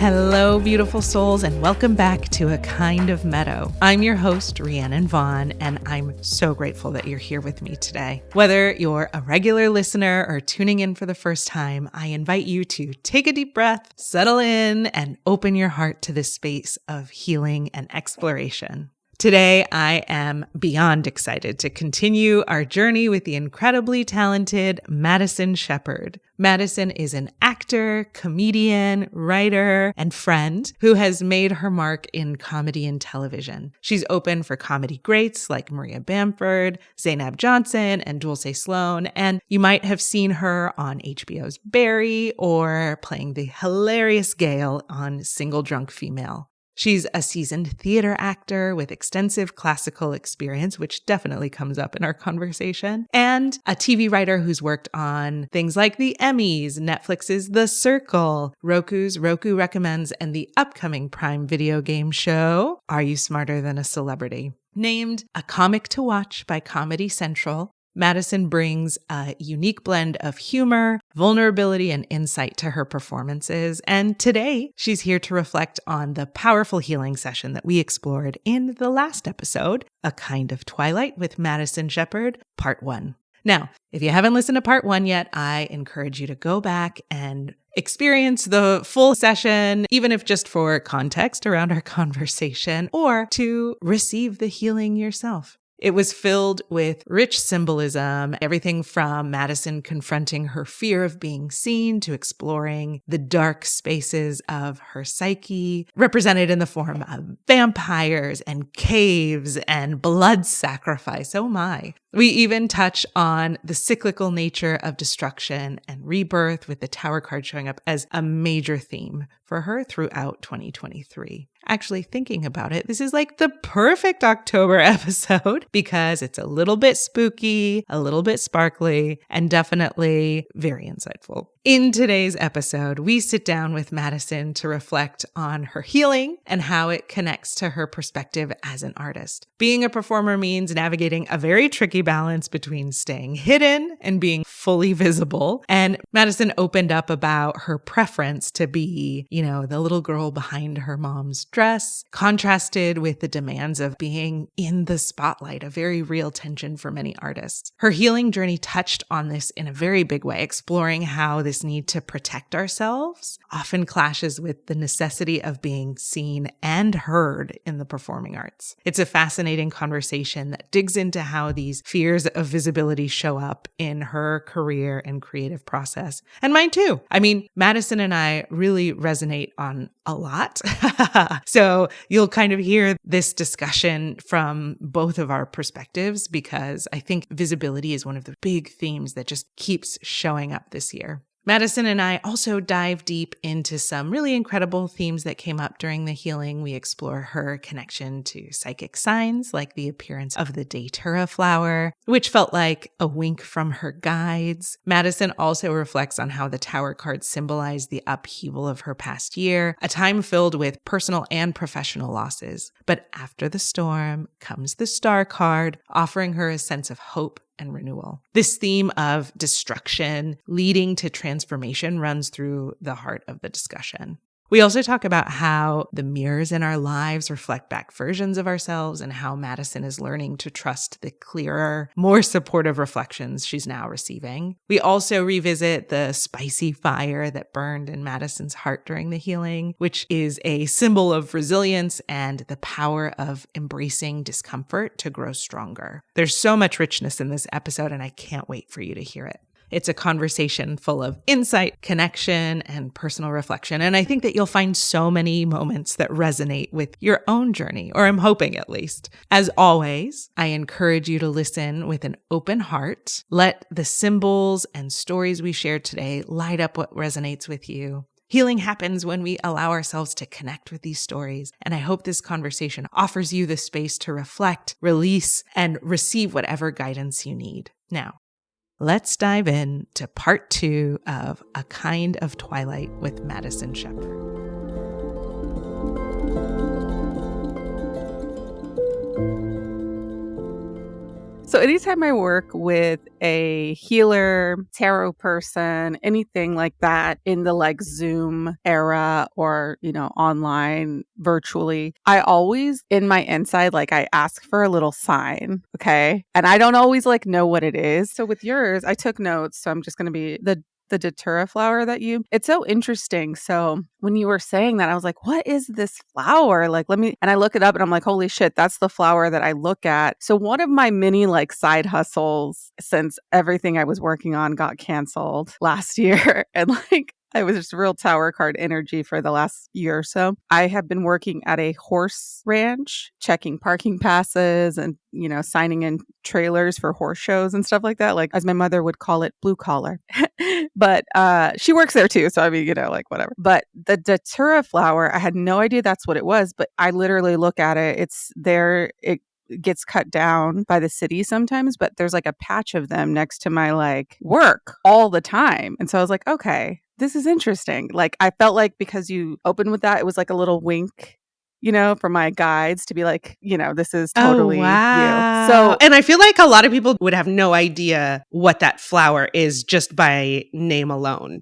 Hello, beautiful souls, and welcome back to A Kind of Meadow. I'm your host, Rhiannon Vaughn, and I'm so grateful that you're here with me today. Whether you're a regular listener or tuning in for the first time, I invite you to take a deep breath, settle in, and open your heart to this space of healing and exploration. Today, I am beyond excited to continue our journey with the incredibly talented Madison Shepard. Madison is an actor, comedian, writer, and friend who has made her mark in comedy and television. She's opened for comedy greats like Maria Bamford, Zainab Johnson, and Dulce Sloan, and you might have seen her on HBO's Barry or playing the hilarious Gail on Single Drunk Female. She's a seasoned theater actor with extensive classical experience, which definitely comes up in our conversation, and a TV writer who's worked on things like the Emmys, Netflix's The Circle, Roku's Roku Recommends, and the upcoming Prime video game show, Are You Smarter Than a Celebrity? Named a comic to watch by Comedy Central, Madison brings a unique blend of humor, vulnerability, and insight to her performances. And today, she's here to reflect on the powerful healing session that we explored in the last episode, A Kind of Twilight with Madison Shepard, Part 1. Now, if you haven't listened to Part 1 yet, I encourage you to go back and experience the full session, even if just for context around our conversation, or to receive the healing yourself. It was filled with rich symbolism, everything from Madison confronting her fear of being seen to exploring the dark spaces of her psyche, represented in the form of vampires and caves and blood sacrifice. Oh my. We even touch on the cyclical nature of destruction and rebirth, with the Tower card showing up as a major theme for her throughout 2023. Actually, thinking about it, this is like the perfect October episode because it's a little bit spooky, a little bit sparkly, and definitely very insightful. In today's episode, we sit down with Madison to reflect on her healing and how it connects to her perspective as an artist. Being a performer means navigating a very tricky balance between staying hidden and being fully visible. And Madison opened up about her preference to be, the little girl behind her mom's dress, contrasted with the demands of being in the spotlight, a very real tension for many artists. Her healing journey touched on this in a very big way, exploring how this need to protect ourselves often clashes with the necessity of being seen and heard in the performing arts. It's a fascinating conversation that digs into how these fears of visibility show up in her career and creative process. And mine too. Madison and I really resonate on a lot. So you'll kind of hear this discussion from both of our perspectives because I think visibility is one of the big themes that just keeps showing up this year. Madison and I also dive deep into some really incredible themes that came up during the healing. We explore her connection to psychic signs, like the appearance of the Datura flower, which felt like a wink from her guides. Madison also reflects on how the Tower cards symbolize the upheaval of her past year, a time filled with personal and professional losses. But after the storm comes the Star card, offering her a sense of hope and renewal. This theme of destruction leading to transformation runs through the heart of the discussion. We also talk about how the mirrors in our lives reflect back versions of ourselves and how Madison is learning to trust the clearer, more supportive reflections she's now receiving. We also revisit the spicy fire that burned in Madison's heart during the healing, which is a symbol of resilience and the power of embracing discomfort to grow stronger. There's so much richness in this episode, and I can't wait for you to hear it. It's a conversation full of insight, connection, and personal reflection. And I think that you'll find so many moments that resonate with your own journey, or I'm hoping at least. As always, I encourage you to listen with an open heart. Let the symbols and stories we shared today light up what resonates with you. Healing happens when we allow ourselves to connect with these stories. And I hope this conversation offers you the space to reflect, release, and receive whatever guidance you need. Now, let's dive in to part 2 of A Kind of Twilight with Madison Shepard. So anytime I work with a healer, tarot person, anything like that in the like Zoom era or, online virtually, I always in my inside, like I ask for a little sign. Okay. And I don't always like know what it is. So with yours, I took notes. So I'm just going to be the datura flower it's so interesting. So when you were saying that, I was like, what is this flower? Like, and I look it up and I'm like, holy shit, that's the flower that I look at. So one of my mini like side hustles since everything I was working on got canceled last year and like I was just real tower card energy for the last year or so. I have been working at a horse ranch, checking parking passes and, signing in trailers for horse shows and stuff like that. Like, as my mother would call it, blue collar. But she works there too. So, I mean, like whatever. But the datura flower, I had no idea that's what it was. But I literally look at it. It's there. It gets cut down by the city sometimes, but there's like a patch of them next to my like work all the time. And so I was like, okay, this is interesting. Like I felt like because you opened with that, it was like a little wink, for my guides to be like, this is totally you. So, and I feel like a lot of people would have no idea what that flower is just by name alone.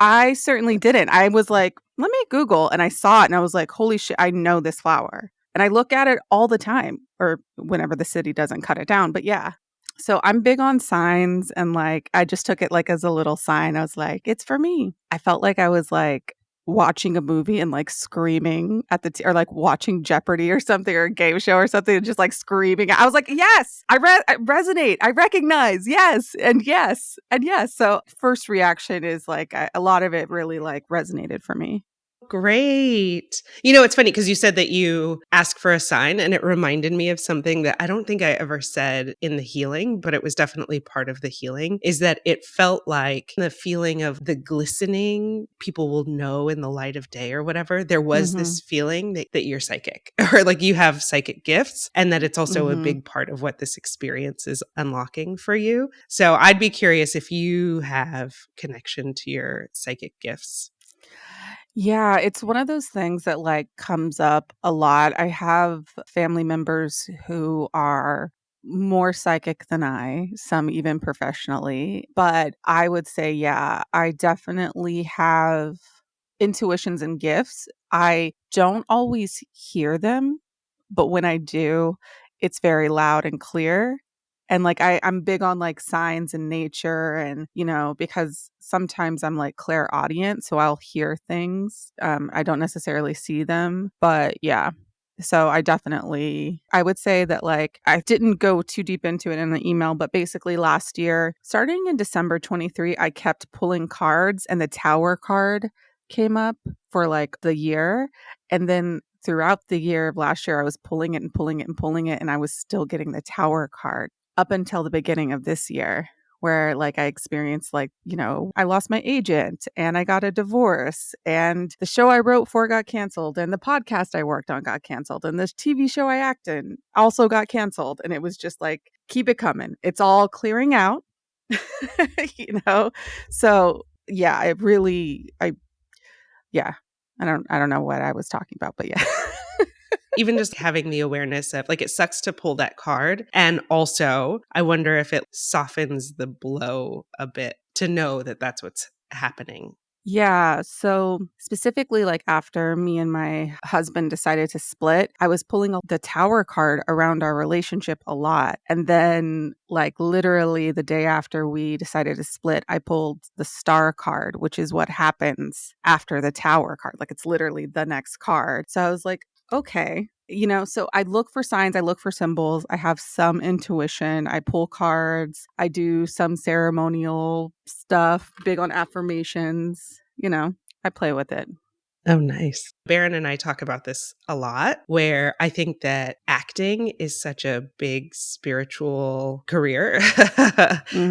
I certainly didn't. I was like, let me Google, and I saw it and I was like, holy shit, I know this flower. And I look at it all the time or whenever the city doesn't cut it down. But yeah. So I'm big on signs and like I just took it like as a little sign. I was like, it's for me. I felt like I was like watching a movie and like screaming at or like watching Jeopardy or something or a game show or something and just like screaming. I was like, yes, I resonate. I recognize. Yes. And yes. And yes. So first reaction is like a lot of it really like resonated for me. Great. It's funny because you said that you ask for a sign and it reminded me of something that I don't think I ever said in the healing, but it was definitely part of the healing, is that it felt like the feeling of the glistening people will know in the light of day or whatever. There was this feeling that you're psychic or like you have psychic gifts and that it's also a big part of what this experience is unlocking for you. So I'd be curious if you have connection to your psychic gifts. Yeah, it's one of those things that like comes up a lot. I have family members who are more psychic than I, some even professionally. But I would say, yeah, I definitely have intuitions and gifts. I don't always hear them, but when I do, it's very loud and clear. And like I'm big on like signs in nature and, because sometimes I'm like clairaudient, so I'll hear things. I don't necessarily see them, but yeah. So I would say that like I didn't go too deep into it in the email, but basically last year, starting in December 23, I kept pulling cards and the tower card came up for like the year. And then throughout the year of last year, I was pulling it and pulling it and pulling it, and I was still getting the tower card up until the beginning of this year, where like I experienced like, I lost my agent and I got a divorce and the show I wrote for got canceled and the podcast I worked on got canceled and this TV show I act in also got canceled. And it was just like, keep it coming. It's all clearing out, So yeah, I don't know what I was talking about, but yeah. Even just having the awareness of like, it sucks to pull that card. And also, I wonder if it softens the blow a bit to know that that's what's happening. Yeah. So specifically, like after me and my husband decided to split, I was pulling the tower card around our relationship a lot. And then like literally the day after we decided to split, I pulled the star card, which is what happens after the tower card. Like it's literally the next card. So I was like, okay. So I look for signs, I look for symbols, I have some intuition, I pull cards, I do some ceremonial stuff, big on affirmations, I play with it. Oh, nice. Baron and I talk about this a lot, where I think that acting is such a big spiritual career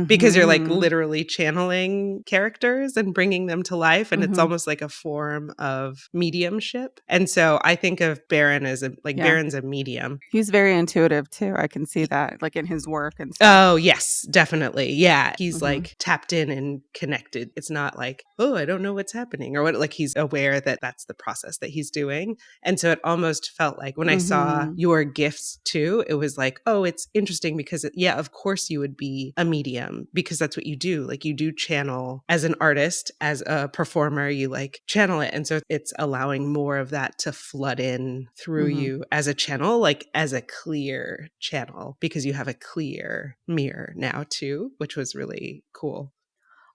because you're like literally channeling characters and bringing them to life. And it's almost like a form of mediumship. And so I think of Baron as Baron's a medium. He's very intuitive too. I can see that like in his work and stuff. Oh, yes, definitely. Yeah. He's like tapped in and connected. It's not like, oh, I don't know what's happening or what, like he's aware that that's the process that he's doing. And so it almost felt like when I saw Mm-hmm. your gifts too, it was like, oh, it's interesting because yeah, of course you would be a medium because that's what you do. Like you do channel as an artist, as a performer, you like channel it. And so it's allowing more of that to flood in through Mm-hmm. you as a channel, like as a clear channel, because you have a clear mirror now too, which was really cool.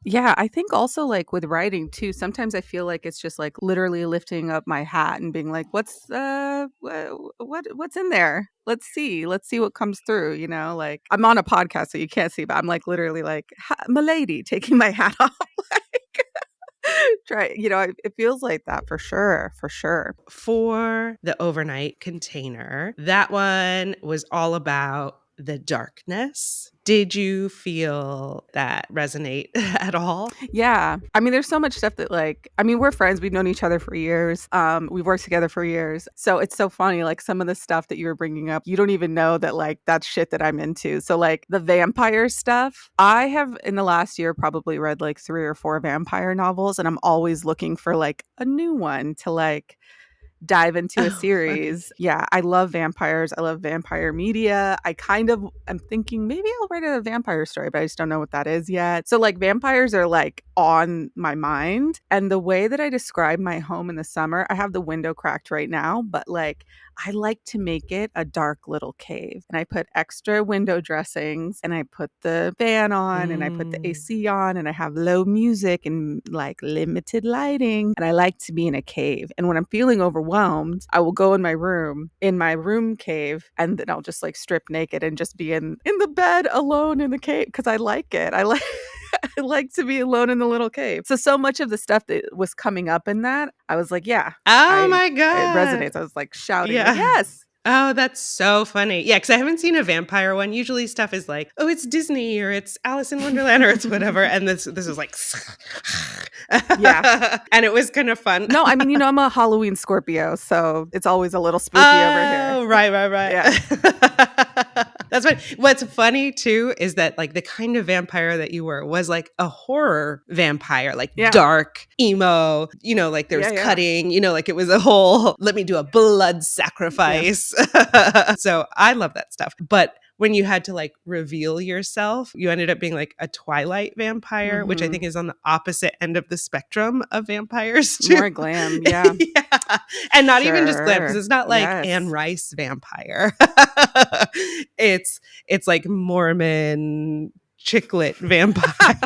Yeah, I think also like with writing too, sometimes I feel like it's just like literally lifting up my hat and being like, what's in there? Let's see. Let's see what comes through, you know? Like I'm on a podcast so you can't see, but I'm like literally like milady taking my hat off. Like try, it feels like that for sure, for sure. For the overnight container, that one was all about the darkness. Did you feel that resonate at all? Yeah. I mean, there's so much stuff that we're friends. We've known each other for years. We've worked together for years. So it's so funny. Like some of the stuff that you were bringing up, you don't even know that like that's shit that I'm into. So like the vampire stuff, I have in the last year probably read like 3 or 4 vampire novels, and I'm always looking for like a new one to like dive into a Oh, funny. series. Yeah, I love vampires. I love vampire media. I kind of am thinking maybe I'll write a vampire story, but I just don't know what that is yet. So like vampires are like on my mind. And the way that I describe my home in the summer, I have the window cracked right now, but like I like to make it a dark little cave. And I put extra window dressings and I put the fan on and I put the Mm. AC on and I have low music and like limited lighting. And I like to be in a cave. And when I'm feeling overwhelmed, I will go in my room cave, and then I'll just like strip naked and just be in the bed alone in the cave because I like it. I like I like to be alone in the little cave. So much of the stuff that was coming up in that, I was like, yeah, Oh my it God. resonates. I was like shouting, like, Yeah. yes. Oh, that's so funny. Yeah, because I haven't seen a vampire one. Usually stuff is like, oh, it's Disney or it's Alice in Wonderland or it's whatever. And this is like, Yeah. and it was kind of fun. No, I mean, I'm a Halloween Scorpio, so it's always a little spooky over here. Oh, right. Yeah. That's what. What's funny too is that like the kind of vampire that you were was like a horror vampire, like Yeah. dark, emo, like there was Yeah. cutting, like it was a whole, let me do a blood Yeah. sacrifice. So I love that stuff. But when you had to like reveal yourself, you ended up being like a Twilight vampire, which I Mhm. think is on the opposite end of the spectrum of vampires too. More glam. Yeah. Yeah. And not even just glam, because Sure. it's not like Yes. Anne Rice vampire. It's like Mormon chicklet vampire.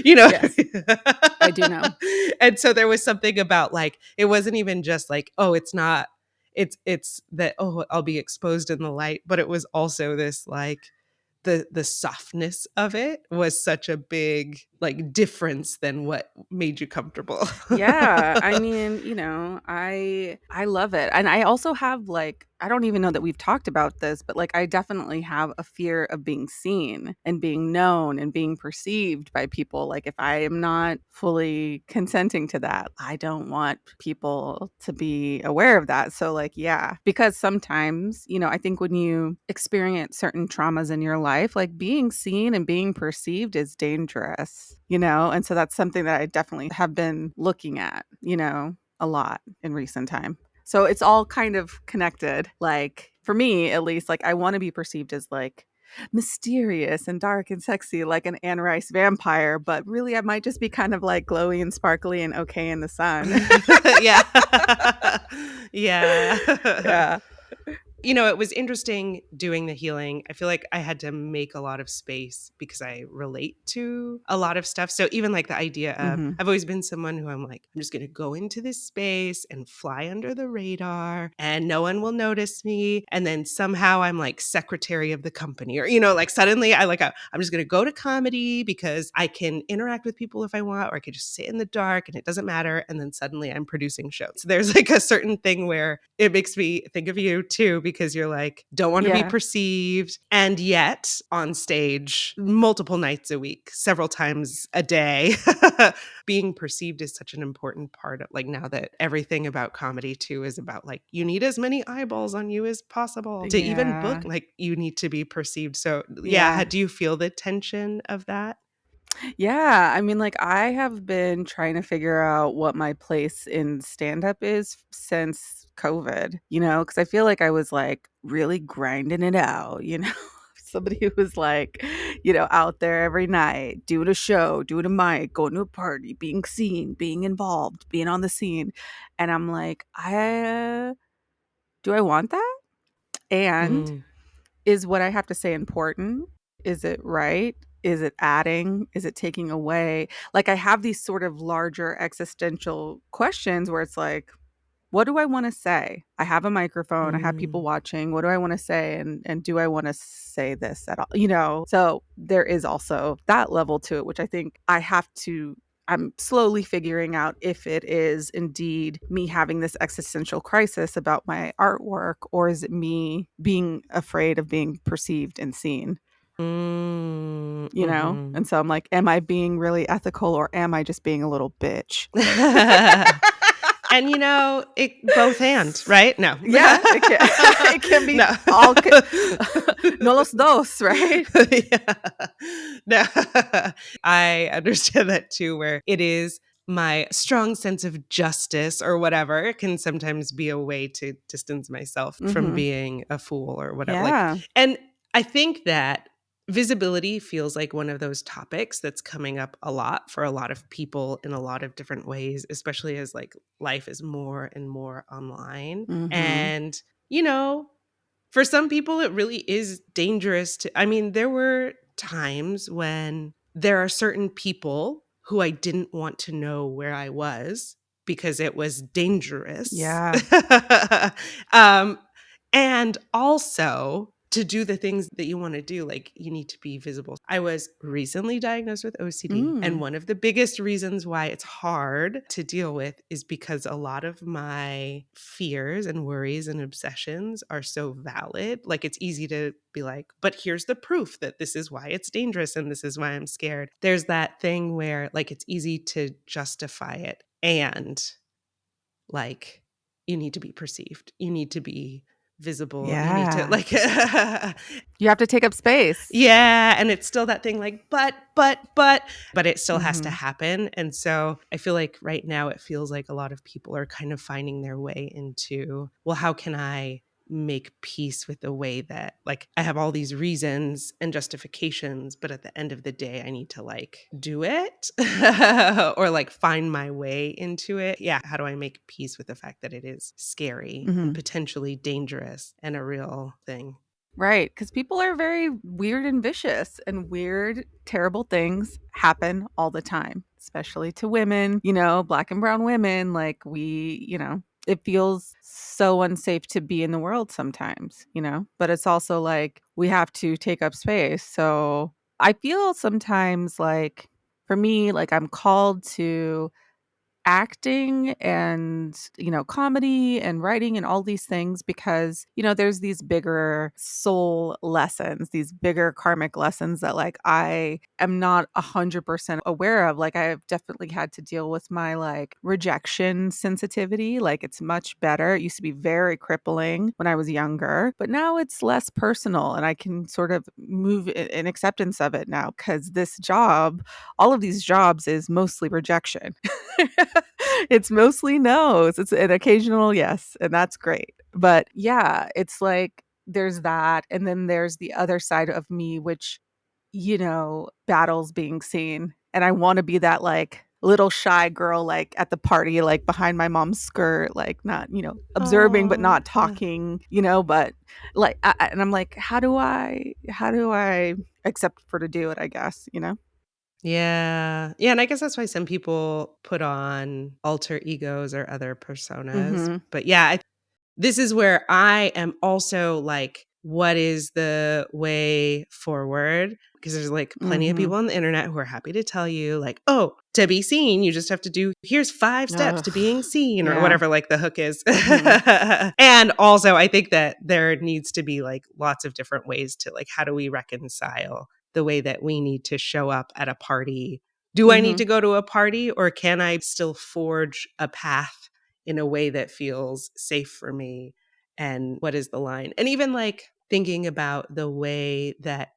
Yes. I do know. And so there was something about like it wasn't even just like, oh, it's not it's that, oh, I'll be exposed in the light, but it was also this like the softness of it was such a big like difference than what made you comfortable. Yeah, I mean, I love it. And I also have like I don't even know that we've talked about this, but like I definitely have a fear of being seen and being known and being perceived by people. Like if I am not fully consenting to that, I don't want people to be aware of that. So like yeah, because sometimes, I think when you experience certain traumas in your life, like being seen and being perceived is dangerous, and so that's something that I definitely have been looking at, a lot in recent time. So it's all kind of connected. Like for me, at least, like I want to be perceived as like mysterious and dark and sexy, like an Anne Rice vampire, but really I might just be kind of like glowy and sparkly and okay in the sun. Yeah. Yeah. Yeah. It was interesting doing the healing. I feel like I had to make a lot of space because I relate to a lot of stuff. So even like the idea of, Mm-hmm. I've always been someone who I'm like, I'm just going to go into this space and fly under the radar and no one will notice me. And then somehow I'm like secretary of the company or, like suddenly I'm just going to go to comedy because I can interact with people if I want, or I could just sit in the dark and it doesn't matter. And then suddenly I'm producing shows. So there's like a certain thing where it makes me think of you too, because you're like, don't want to be Yeah. perceived. And yet on stage multiple nights a week, several times a day, being perceived is such an important part of like now that everything about comedy too is about like, you need as many eyeballs on you as possible to even book, Yeah. like you need to be perceived. So Yeah. do you feel the tension of that? Yeah, I mean, like, I have been trying to figure out what my place in stand-up is since COVID, because I feel like I was, like, really grinding it out, Somebody who was, like, out there every night, doing a show, doing a mic, going to a party, being seen, being involved, being on the scene, and I'm like, do I want that? And Mm. is what I have to say important? Is it right? Is it adding? Is it taking away? Like, I have these sort of larger existential questions where it's like, what do I want to say? I have a microphone, I have people Mm. watching. What do I want to say? And do I want to say this at all? So there is also that level to it, which I think I'm slowly figuring out if it is indeed me having this existential crisis about my artwork, or is it me being afraid of being perceived and seen, Mm. Mhm. And so I'm like, am I being really ethical, or am I just being a little bitch? And it both hands, right? No. Yeah, it can it can be No. all no los dos, right? Yeah. No. I understand that too, where it is my strong sense of justice or whatever can sometimes be a way to distance myself from Mhm. being a fool or whatever. Yeah. And I think that visibility feels like one of those topics that's coming up a lot for a lot of people in a lot of different ways, especially as life is more and more online. Mhm. And, you know, for some people, it really is dangerous I mean, there were times when there are certain people who I didn't want to know where I was because it was dangerous. Yeah. um, and also to do the things that you want to do, like you need to be visible. I was recently diagnosed with OCD. And Mm. one of the biggest reasons why it's hard to deal with is because a lot of my fears and worries and obsessions are so valid. Like it's easy to be like, but here's the proof that this is why it's dangerous and this is why I'm scared. There's that thing where like it's easy to justify it and like you need to be perceived. You need to be visible. You need to Yeah. like You have to take up space. yeah, and it's still that thing like but it still has to Mhm. happen. And so I feel like right now it feels like a lot of people are kind of finding their way into, well, how can I make peace with the way that like I have all these reasons and justifications, but at the end of the day I need to like do it or like find my way into it. Yeah, how do I make peace with the fact that it is scary and Mhm. potentially dangerous and a real thing? Right, because people are very weird and vicious, and weird, terrible things happen all the time, especially to women, Black and brown women. Like, it feels so unsafe to be in the world sometimes, but it's also like we have to take up space. So I feel sometimes like, for me, like I'm called to acting and comedy and writing and all these things because there's these bigger soul lessons, these bigger karmic lessons that like I am not 100% aware of. Like I've definitely had to deal with my like rejection sensitivity. Like it's much better. It used to be very crippling when I was younger, but now it's less personal and I can sort of move in acceptance of it now, because this job, all of these jobs, is mostly rejection. It's mostly no's. It's an occasional yes, and that's great. But yeah, it's like there's that. And then there's the other side of me, which, battles being seen. And I want to be that like little shy girl, like at the party, like behind my mom's skirt, like not, observing, but Oh, not talking, but like, and I'm like, how do I accept for to do it, I guess? yeah. Yeah, and I guess that's why some people put on alter egos or other personas. Mm-hmm. But yeah, this is where I am also like, what is the way forward? Because there's like plenty of Mm-hmm. people on the internet who are happy to tell you, like, oh, to be seen, you just have to do, here's 5 steps Ugh. to being seen, or Yeah. whatever, like the hook is. Mm-hmm. And also, I think that there needs to be like lots of different ways to like, how do we reconcile the way that we need to show up at a party? Do I need Mm-hmm. to go to a party, or can I still forge a path in a way that feels safe for me? And what is the line? And even like thinking about the way that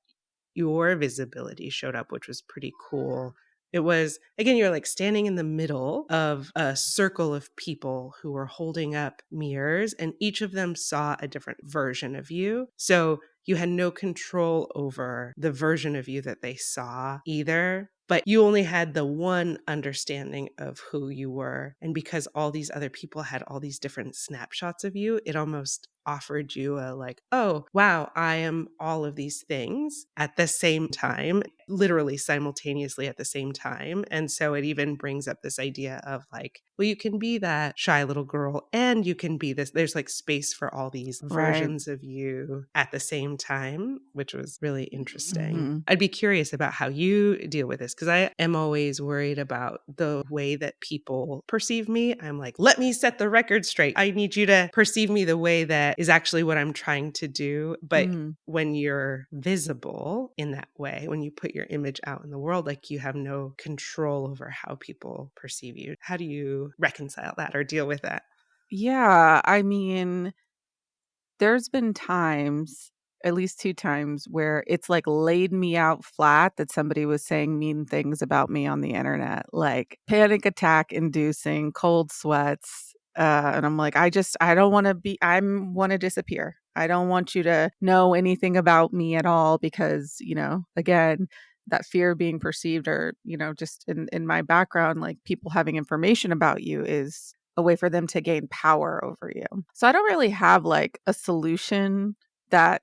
your visibility showed up, which was pretty cool. It was, again, you're like standing in the middle of a circle of people who were holding up mirrors, and each of them saw a different version of you. So you had no control over the version of you that they saw either. But you only had the one understanding of who you were. And because all these other people had all these different snapshots of you, it almost offered you a like, oh, wow, I am all of these things at the same time, literally simultaneously at the same time. And so it even brings up this idea of like, well, you can be that shy little girl and you can be this. There's like space for all these versions of you at the same time, which was really interesting. Mm-hmm. I'd be curious about how you deal with this because I am always worried about the way that people perceive me. I'm like, let me set the record straight. I need you to perceive me the way that is actually what I'm trying to do. But when you're visible in that way, when you put your image out in the world, like you have no control over how people perceive you. How do you reconcile that or deal with that? Yeah, I mean, there's been times, at least 2 times, where it's like laid me out flat that somebody was saying mean things about me on the internet, like panic attack inducing, cold sweats. And I'm like, I don't want to want to disappear. I don't want you to know anything about me at all because, again, that fear of being perceived or, just in my background, like people having information about you is a way for them to gain power over you. So I don't really have like a solution that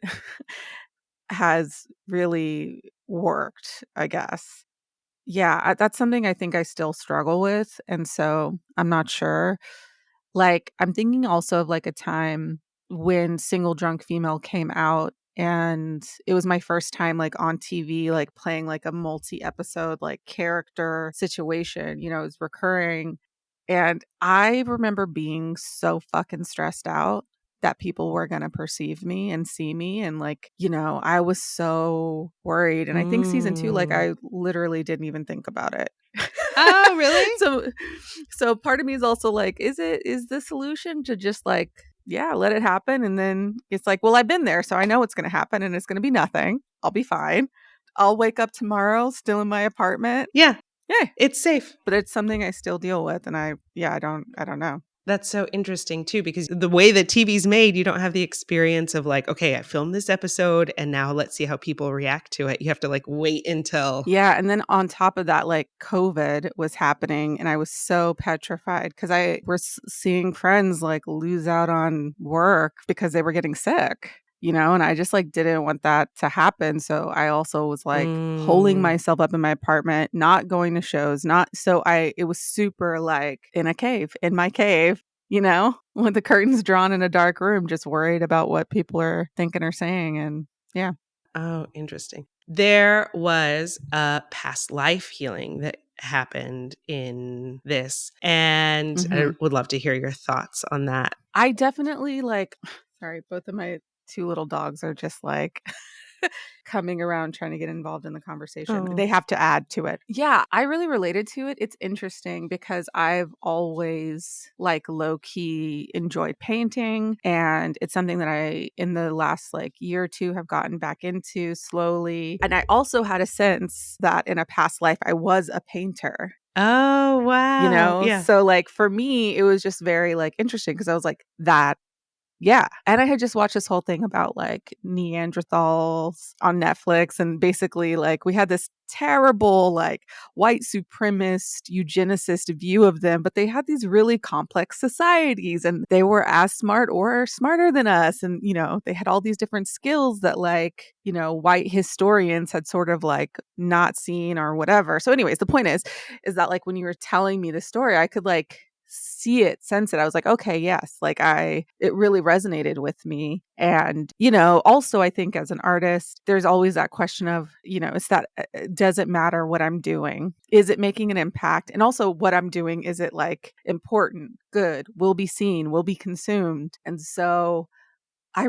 has really worked, I guess. Yeah, that's something I think I still struggle with. And so I'm not sure. Like, I'm thinking also of like a time when Single Drunk Female came out. And it was my first time like on TV, like playing like a multi-episode, like character situation, it was recurring. And I remember being so fucking stressed out that people were going to perceive me and see me. And like, I was so worried. And I think season 2, like I literally didn't even think about it. Oh, really? So part of me is also like, is the solution to just like, yeah, let it happen? And then it's like, well, I've been there, so I know what's going to happen and it's going to be nothing. I'll be fine. I'll wake up tomorrow still in my apartment. Yeah. Yeah. It's safe. But it's something I still deal with. And I don't know. That's so interesting too, because the way that TV's made, you don't have the experience of like, okay, I filmed this episode and now let's see how people react to it. You have to like wait until. Yeah. And then on top of that, like COVID was happening and I was so petrified because I was seeing friends like lose out on work because they were getting sick. And I just like didn't want that to happen. So I also was like holding myself up in my apartment, not going to shows, it was super like in my cave, with the curtains drawn in a dark room, just worried about what people are thinking or saying. And yeah. Oh, interesting. There was a past life healing that happened in this, and I would love to hear your thoughts on that. I definitely sorry, both of my 2 little dogs are just like coming around trying to get involved in the conversation. They have to add to it. Yeah, I really related to it. It's interesting because I've always like low key enjoyed painting, and it's something that I in the last like year or 2 have gotten back into slowly. And I also had a sense that in a past life I was a painter. Oh, wow. Yeah. So like for me it was just very like interesting because I was like that. Yeah. And I had just watched this whole thing about like Neanderthals on Netflix. And basically, like, we had this terrible, like, white supremacist, eugenicist view of them, but they had these really complex societies and they were as smart or smarter than us. And, they had all these different skills that, like, white historians had sort of like not seen or whatever. So, anyways, the point is that like when you were telling me the story, I could like see it, sense it. I was like, okay, yes, like it really resonated with me. And, also I think as an artist, there's always that question of, it's that, does it matter what I'm doing? Is it making an impact? And also what I'm doing, is it like important, good, will be seen, will be consumed? And so I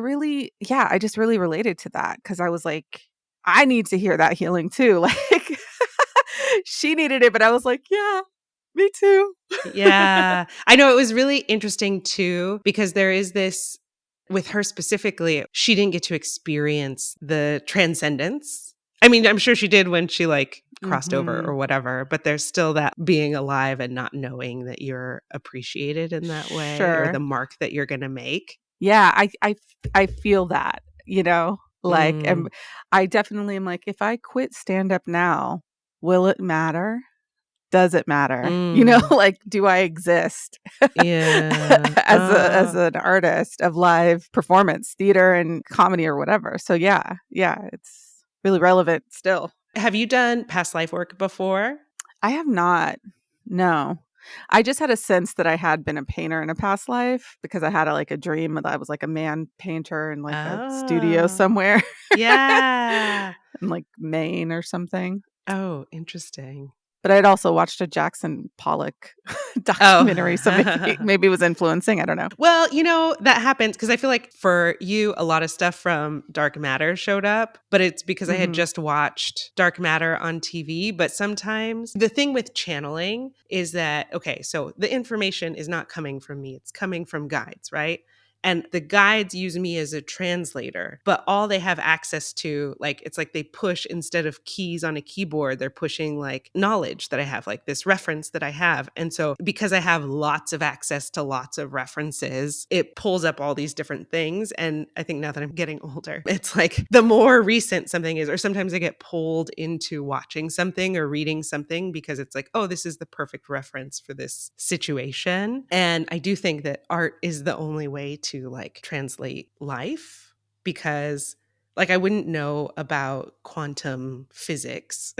just really related to that because I was like, I need to hear that healing too. Like she needed it, but I was like, yeah, me too. Yeah. I know it was really interesting too, because there is this, with her specifically, she didn't get to experience the transcendence I mean, I'm sure she did when she like crossed over Mm-hmm. or whatever, but there's still that being alive and not knowing that you're appreciated in that way or Sure. the mark that you're going to make. Yeah, I feel that, you know, like, Mm, and I definitely am like, if I quit stand up now, will it matter? Does it matter? You know, mm, like, do I exist yeah. as an artist of live performance, theater and comedy or whatever? So yeah, it's really relevant still. Have you done past life work before? I have not. No. I just had a sense that I had been a painter in a past life because I had like a dream that I was like a man painter in like a studio Oh, somewhere yeah. in like Maine or something. Oh, interesting. But I'd also watched a Jackson Pollock documentary, so Oh. maybe it was influencing. I don't know. Well, that happens because I feel like for you, a lot of stuff from Dark Matter showed up, but it's because I had Hmm. just watched Dark Matter on TV. But sometimes the thing with channeling is that, okay, so the information is not coming from me, it's coming from guides, right? And the guides use me as a translator, but all they have access to, like, it's like they push instead of keys on a keyboard, they're pushing like knowledge that I have, like this reference that I have. And so, because I have lots of access to lots of references, it pulls up all these different things. And I think now that I'm getting older, it's like the more recent something is, or sometimes I get pulled into watching something or reading something because it's like, oh, this is the perfect reference for this situation. And I do think that art is the only way to like translate life because like I wouldn't know about quantum physics,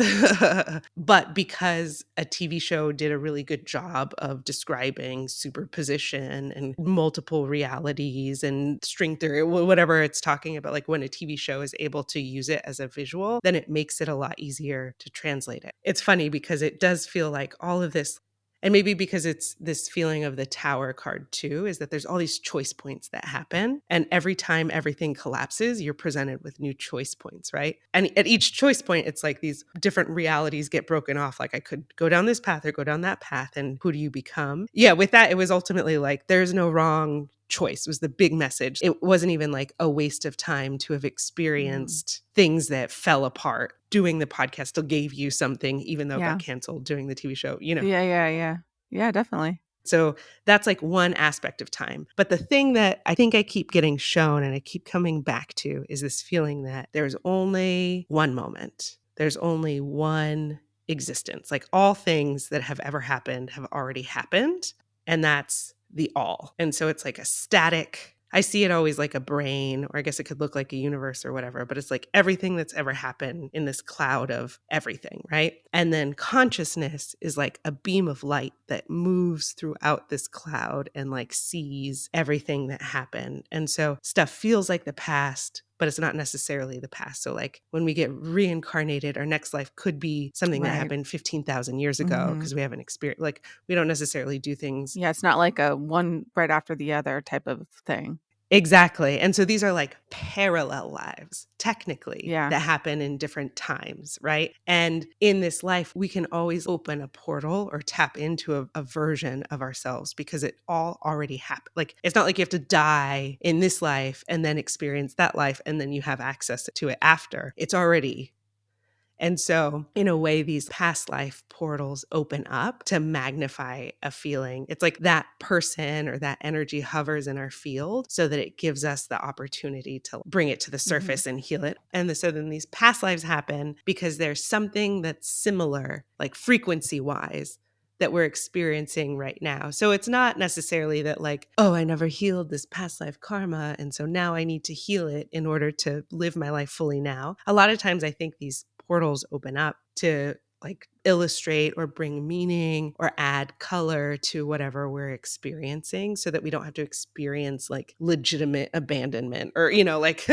but because a TV show did a really good job of describing superposition and multiple realities and string theory, whatever it's talking about, like when a TV show is able to use it as a visual, then it makes it a lot easier to translate it. It's funny because it does feel like all of this, and maybe because it's this feeling of the tower card too, is that there's all these choice points that happen. And every time everything collapses, you're presented with new choice points, right? And at each choice point, it's like these different realities get broken off. Like I could go down this path or go down that path. And who do you become? Yeah, with that, it was ultimately like, there's no wrong choice was the big message. It wasn't even like a waste of time to have experienced things that fell apart. Doing the podcast still gave you something, even though it Yeah. got canceled doing the TV show, Yeah, definitely. So that's like one aspect of time. But the thing that I think I keep getting shown and I keep coming back to is this feeling that there's only one moment. There's only one existence. Like all things that have ever happened have already happened. And that's the all. And so it's like a static, I see it always like a brain, or I guess it could look like a universe or whatever, but it's like everything that's ever happened in this cloud of everything, right? And then consciousness is like a beam of light that moves throughout this cloud and like sees everything that happened. And so stuff feels like the past, but it's not necessarily the past. So like when we get reincarnated, our next life could be something that Right. happened 15,000 years ago because we haven't experienced, like we don't necessarily do things. Yeah, it's not like a one right after the other type of thing. Exactly. And so these are like parallel lives, technically, Yeah. that happen in different times, right? And in this life, we can always open a portal or tap into a version of ourselves because it all already happened. Like, it's not like you have to die in this life and then experience that life and then you have access to it after. It's already. And so, in a way, these past life portals open up to magnify a feeling. It's like that person or that energy hovers in our field so that it gives us the opportunity to bring it to the surface and heal it. And so then these past lives happen because there's something that's similar, like frequency wise, that we're experiencing right now. So it's not necessarily that like, oh, I never healed this past life karma, and so now I need to heal it in order to live my life fully now. A lot of times I think these portals open up to like illustrate or bring meaning or add color to whatever we're experiencing so that we don't have to experience like legitimate abandonment or, like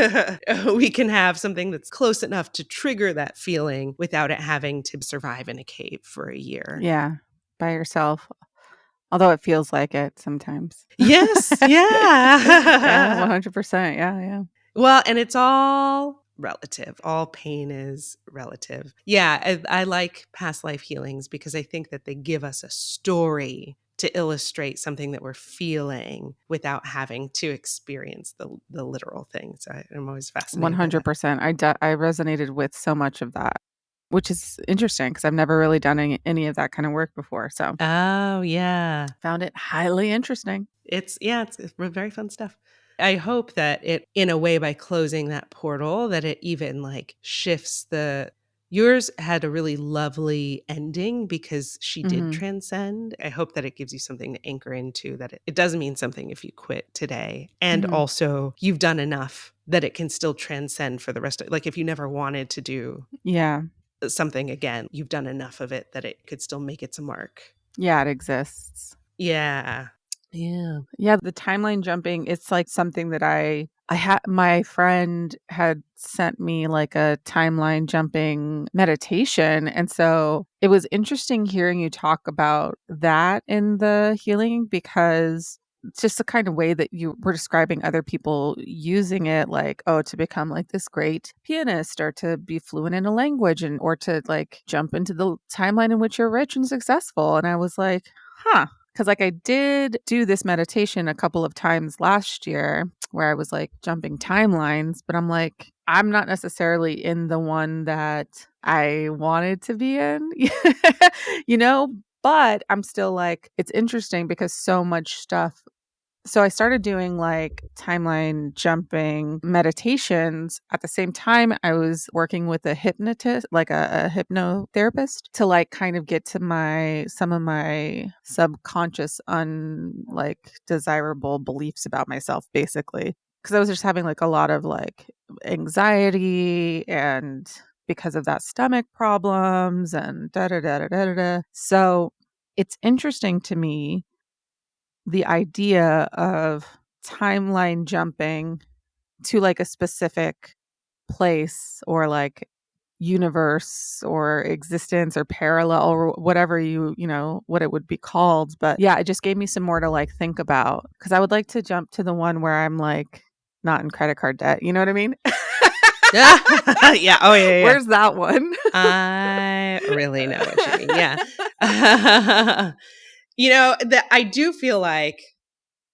we can have something that's close enough to trigger that feeling without it having to survive in a cave for a year. Yeah, by yourself. Although it feels like it sometimes. Yes. Yeah, Yeah. 100%. Yeah. Well, and it's all relative. All pain is relative. Yeah, I like past life healings because I think that they give us a story to illustrate something that we're feeling without having to experience the literal thing. So I'm always fascinated by that. 100%. I resonated with so much of that, which is interesting because I've never really done any of that kind of work before. So Oh, yeah. found it highly interesting. It's very fun stuff. I hope that it, in a way, by closing that portal, that it even like shifts yours had a really lovely ending because she did transcend. I hope that it gives you something to anchor into, that it does mean something if you quit today. And also you've done enough that it can still transcend for the rest of, like if you never wanted to do something again, you've done enough of it that it could still make its mark. Yeah, it exists. Yeah. Yeah. Yeah, the timeline jumping, it's like something that my friend had sent me like a timeline jumping meditation. And so it was interesting hearing you talk about that in the healing, because it's just the kind of way that you were describing other people using it, like, oh, to become like this great pianist or to be fluent in a language or to like jump into the timeline in which you're rich and successful. And I was like, huh. Because like I did do this meditation a couple of times last year where I was like jumping timelines, but I'm like, I'm not necessarily in the one that I wanted to be in, but I'm still like, it's interesting because so much stuff. So I started doing like timeline jumping meditations at the same time I was working with a hypnotist, like a hypnotherapist, to like kind of get to some of my subconscious desirable beliefs about myself, basically. Because I was just having like a lot of like anxiety and because of that stomach problems and da da da da da da. So it's interesting to me, the idea of timeline jumping to like a specific place or like universe or existence or parallel or whatever what it would be called. But yeah, it just gave me some more to like think about, because I would like to jump to the one where I'm like not in credit card debt. You know what I mean? Yeah. Oh, yeah. Where's that one? I really know what you mean. Yeah. That I do feel like,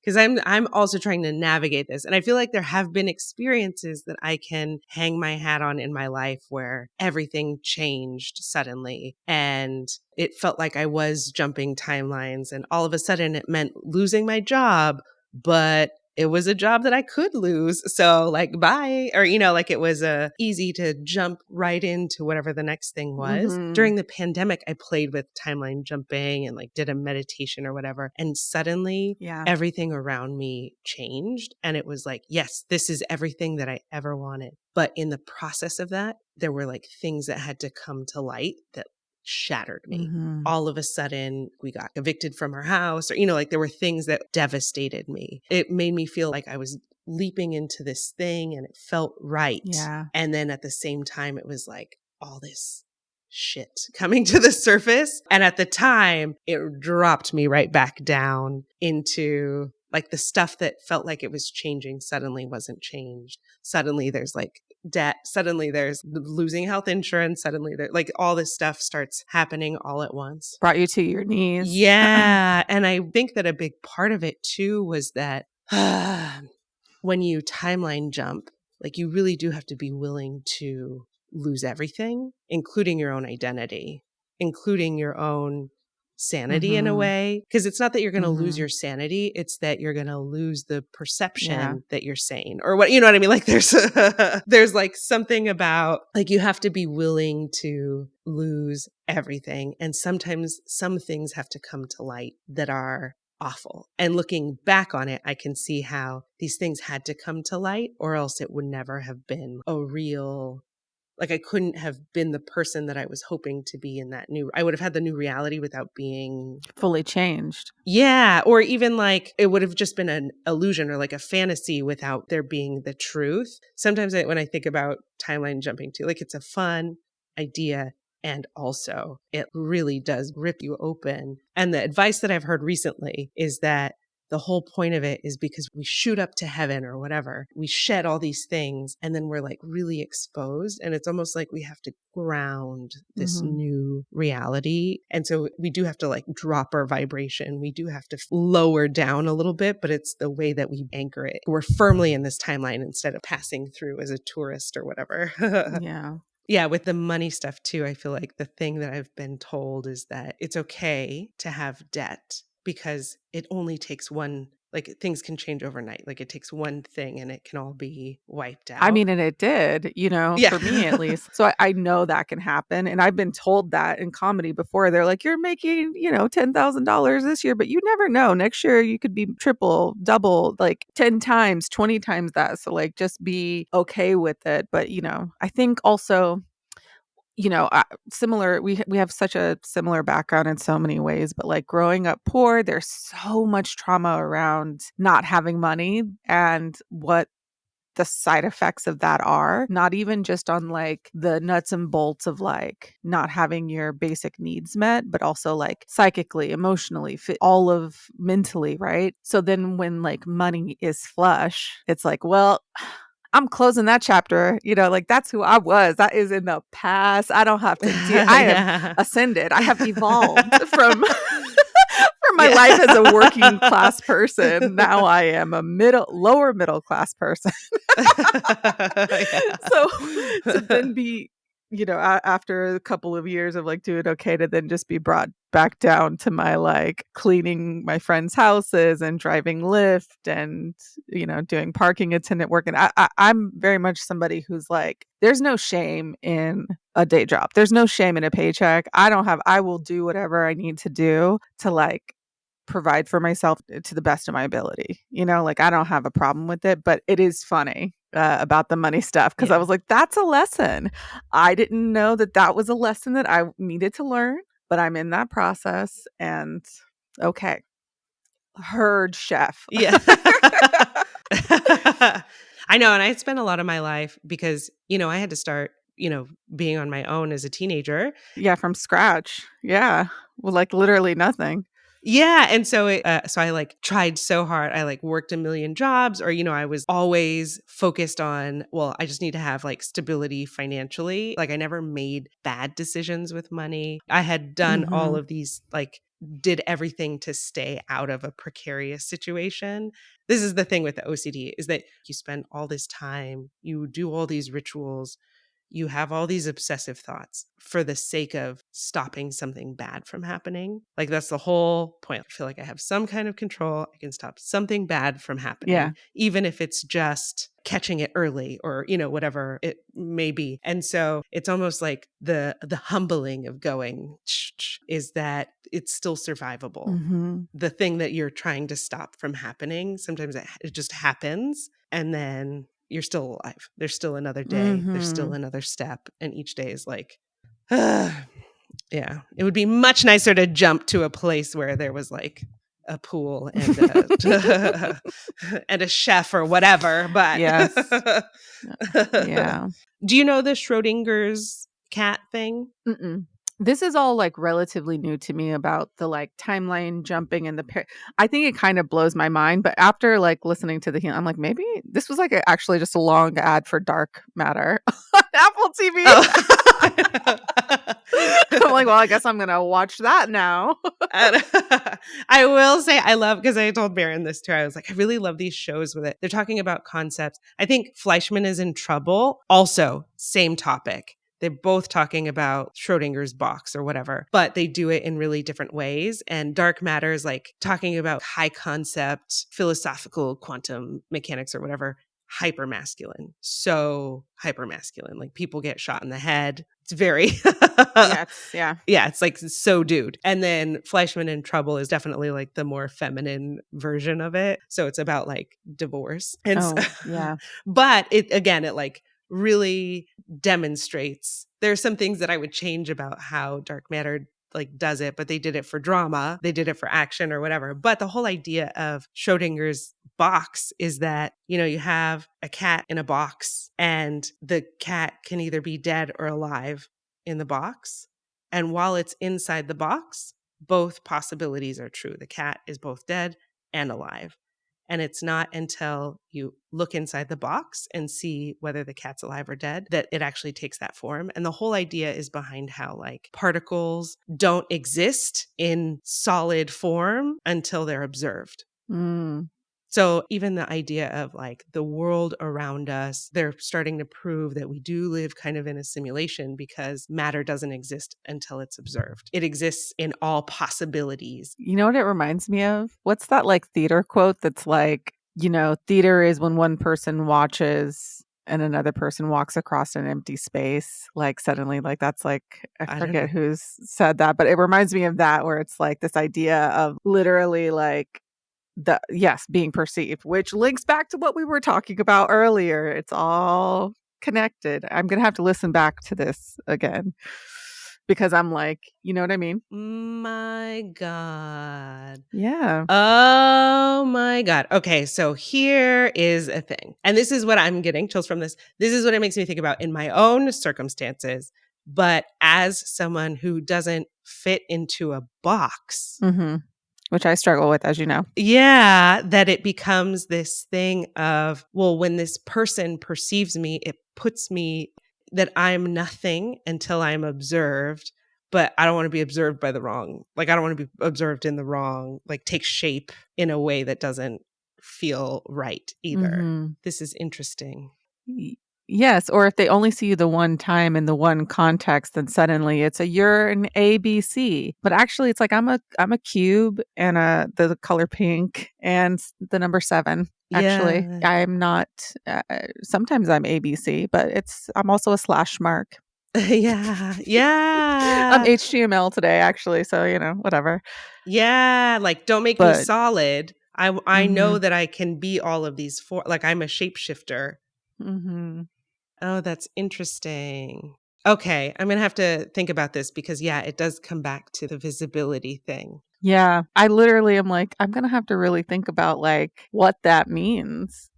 because I'm also trying to navigate this, and I feel like there have been experiences that I can hang my hat on in my life where everything changed suddenly, and it felt like I was jumping timelines, and all of a sudden it meant losing my job, but it was a job that I could lose. So like, bye. Or, like it was easy to jump right into whatever the next thing was. During the pandemic, I played with timeline jumping and like did a meditation or whatever. And suddenly everything around me changed. And it was like, yes, this is everything that I ever wanted. But in the process of that, there were like things that had to come to light that shattered me. All of a sudden, we got evicted from our house, or, like there were things that devastated me. It made me feel like I was leaping into this thing and it felt right. Yeah. And then at the same time, it was like all this shit coming to the surface. And at the time, it dropped me right back down into like the stuff that felt like it was changing suddenly wasn't changed. Suddenly there's like debt. Suddenly there's losing health insurance. Suddenly there, like all this stuff starts happening all at once. Brought you to your knees. Yeah. And I think that a big part of it too was that when you timeline jump, like you really do have to be willing to lose everything, including your own identity, including your own sanity in a way. Because it's not that you're going to lose your sanity. It's that you're going to lose the perception that you're sane, or what, you know what I mean? Like there's like something about like, you have to be willing to lose everything. And sometimes some things have to come to light that are awful. And looking back on it, I can see how these things had to come to light, or else it would never have been a real, like I couldn't have been the person that I was hoping to be in that I would have had the new reality without being fully changed. Yeah. Or even like it would have just been an illusion or like a fantasy without there being the truth. Sometimes when I think about timeline jumping too, like it's a fun idea. And also it really does rip you open. And the advice that I've heard recently is that the whole point of it is because we shoot up to heaven or whatever. We shed all these things and then we're like really exposed. And it's almost like we have to ground this new reality. And so we do have to like drop our vibration. We do have to lower down a little bit, but it's the way that we anchor it. We're firmly in this timeline instead of passing through as a tourist or whatever. Yeah. Yeah, with the money stuff too, I feel like the thing that I've been told is that it's okay to have debt because it only takes one, like things can change overnight. Like it takes one thing and it can all be wiped out. I mean, and it did, Yeah. for me at least. So I know that can happen. And I've been told that in comedy before. They're like, you're making, $10,000 this year, but you never know. Next year, you could be triple, double, like 10 times, 20 times that. So like, just be okay with it. But, I think also, similar, we have such a similar background in so many ways, but like growing up poor, there's so much trauma around not having money and what the side effects of that are, not even just on like the nuts and bolts of like not having your basic needs met, but also like psychically, emotionally, all of mentally, right? So then when like money is flush, it's like, well, I'm closing that chapter, like that's who I was. That is in the past. I don't have to deal. I have ascended. I have evolved from my life as a working class person. Now I am a lower middle class person. So to then be, after a couple of years of like doing okay, to then just be brought back down to my like cleaning my friends' houses and driving Lyft and, doing parking attendant work. And I'm very much somebody who's like, there's no shame in a day job. There's no shame in a paycheck. I will do whatever I need to do to like provide for myself to the best of my ability. Like I don't have a problem with it, but it is funny about the money stuff because I was like, that's a lesson. I didn't know that was a lesson that I needed to learn, but I'm in that process and okay. Heard, chef. Yeah. I know. And I spent a lot of my life because, I had to start, being on my own as a teenager. Yeah, from scratch. Yeah. Well, like literally nothing. Yeah. And so I like tried so hard. I like worked a million jobs or, I was always focused on, well, I just need to have like stability financially. Like I never made bad decisions with money. I had done all of these, like did everything to stay out of a precarious situation. This is the thing with the OCD is that you spend all this time, you do all these rituals, you have all these obsessive thoughts for the sake of stopping something bad from happening. Like that's the whole point. I feel like I have some kind of control. I can stop something bad from happening, even if it's just catching it early or, whatever it may be. And so it's almost like the humbling of going is that it's still survivable. The thing that you're trying to stop from happening, sometimes it just happens and then you're still alive. There's still another day. There's still another step. And each day is like, yeah, it would be much nicer to jump to a place where there was like a pool and and a chef or whatever. But yes. Yeah. Do you know the Schrodinger's cat thing? Mm-mm. This is all like relatively new to me about the like timeline jumping and I think it kind of blows my mind. But after like listening to I'm like, maybe this was like actually just a long ad for Dark Matter on Apple TV. Oh. I'm like, well, I guess I'm going to watch that now. I will say I love, because I told Baron this too. I was like, I really love these shows with it. They're talking about concepts. I think Fleischman is in Trouble. Also, same topic. They're both talking about Schrodinger's box or whatever, but they do it in really different ways. And Dark Matter is like talking about high concept, philosophical quantum mechanics or whatever, hyper masculine. So hyper masculine. Like people get shot in the head. It's very yeah, it's like so dude. And then Fleischman in Trouble is definitely like the more feminine version of it. So it's about like divorce. And but it like really demonstrates there's some things that I would change about how Dark Matter like does it, but they did it for drama, they did it for action or whatever. But the whole idea of Schrodinger's box is that, you have a cat in a box and the cat can either be dead or alive in the box. And while it's inside the box, both possibilities are true. The cat is both dead and alive. And it's not until you look inside the box and see whether the cat's alive or dead that it actually takes that form. And the whole idea is behind how like particles don't exist in solid form until they're observed. Mm. So even the idea of like the world around us, they're starting to prove that we do live kind of in a simulation because matter doesn't exist until it's observed. It exists in all possibilities. You know what it reminds me of? What's that like theater quote that's like, theater is when one person watches and another person walks across an empty space. Like suddenly, like that's like, I forget who's said that, but it reminds me of that where it's like this idea of literally like, being perceived, which links back to what we were talking about earlier. It's all connected. I'm gonna have to listen back to this again because I'm like, you know what I mean? My God. Yeah. Oh my God. Okay, so here is a thing. And this is what I'm getting chills from this. This is what it makes me think about in my own circumstances. But as someone who doesn't fit into a box, which I struggle with, as you know. Yeah, that it becomes this thing of, well, when this person perceives me, it puts me that I'm nothing until I'm observed, but I don't want to be observed by the wrong. Like, I don't want to be observed in the wrong, like take shape in a way that doesn't feel right either. This is interesting. Yes, or if they only see you the one time in the one context, then suddenly you're an ABC. But actually, it's like I'm a cube and the color pink and the number 7. Actually, Yeah. I'm not. Sometimes I'm ABC, but I'm also a slash mark. Yeah. I'm HTML today, actually. So whatever. Yeah, like don't make me solid. I know that I can be all of these like I'm a shapeshifter. Oh, that's interesting. Okay, I'm going to have to think about this because, yeah, it does come back to the visibility thing. Yeah, I literally am like, I'm going to have to really think about like what that means,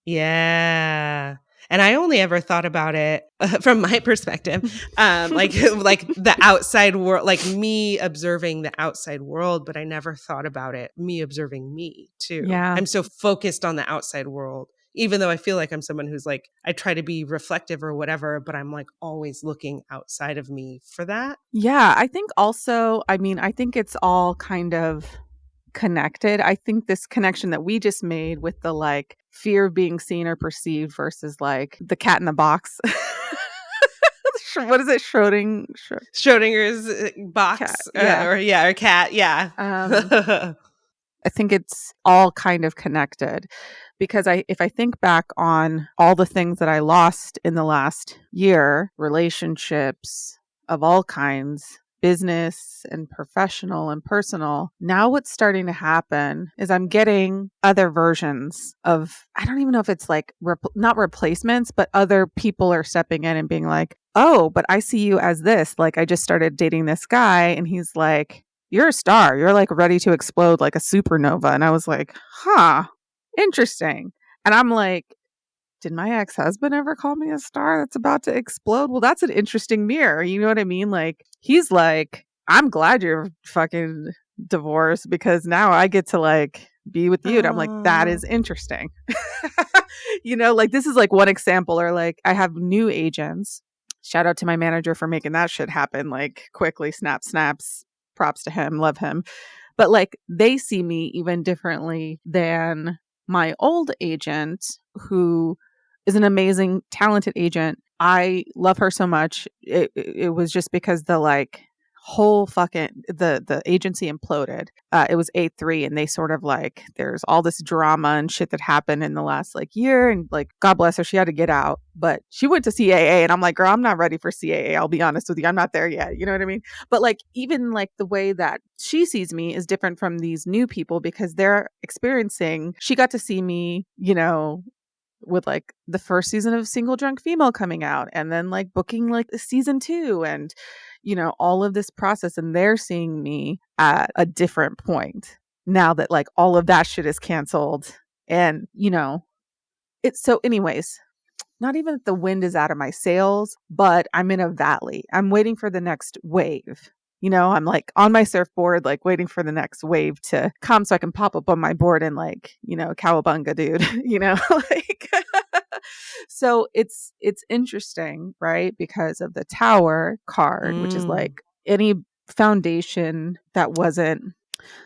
Yeah. And I only ever thought about it from my perspective, like the outside world, like me observing the outside world, but I never thought about it, me observing me too. Yeah. I'm so focused on the outside world, even though I feel like I'm someone who's like, I try to be reflective or whatever, but I'm like always looking outside of me for that. Yeah, I think also, I think it's all kind of connected. I think this connection that we just made with the like fear of being seen or perceived versus like the cat in the box. What is it? Schrodinger's box cat, yeah. or cat. Yeah. I think it's all kind of connected because if I think back on all the things that I lost in the last year, relationships of all kinds, business and professional and personal. Now what's starting to happen is I'm getting other versions of, I don't even know if it's like, not replacements, but other people are stepping in and being like, oh, but I see you as this. Like I just started dating this guy and he's like, you're a star. You're like ready to explode like a supernova. And I was like, huh, interesting. And I'm like, did my ex-husband ever call me a star that's about to explode? Well, that's an interesting mirror. You know what I mean? Like, he's like, I'm glad you're fucking divorced because now I get to like be with you. And I'm like, that is interesting. Like this is like one example, or like I have new agents. Shout out to my manager for making that shit happen like quickly. Snaps. Props to him. Love him. But like they see me even differently than my old agent, who is an amazing, talented agent. I love her so much. It was just because the like whole fucking the agency imploded. It was A3 and they sort of like there's all this drama and shit that happened in the last like year, and like God bless her, she had to get out, but she went to CAA and I'm like, girl, I'm not ready for CAA. I'll be honest with you, I'm not there yet. You know what I mean? But like even like the way that she sees me is different from these new people because they're experiencing. She got to see me, with like the first season of Single Drunk Female coming out and then like booking like the season 2 and all of this process, and they're seeing me at a different point now that like all of that shit is canceled. And it's so anyways, not even that the wind is out of my sails, but I'm in a valley. I'm waiting for the next wave, I'm like on my surfboard, like waiting for the next wave to come so I can pop up on my board and like, cowabunga, dude, like, so it's interesting, right? Because of the tower card, which is like any foundation that wasn't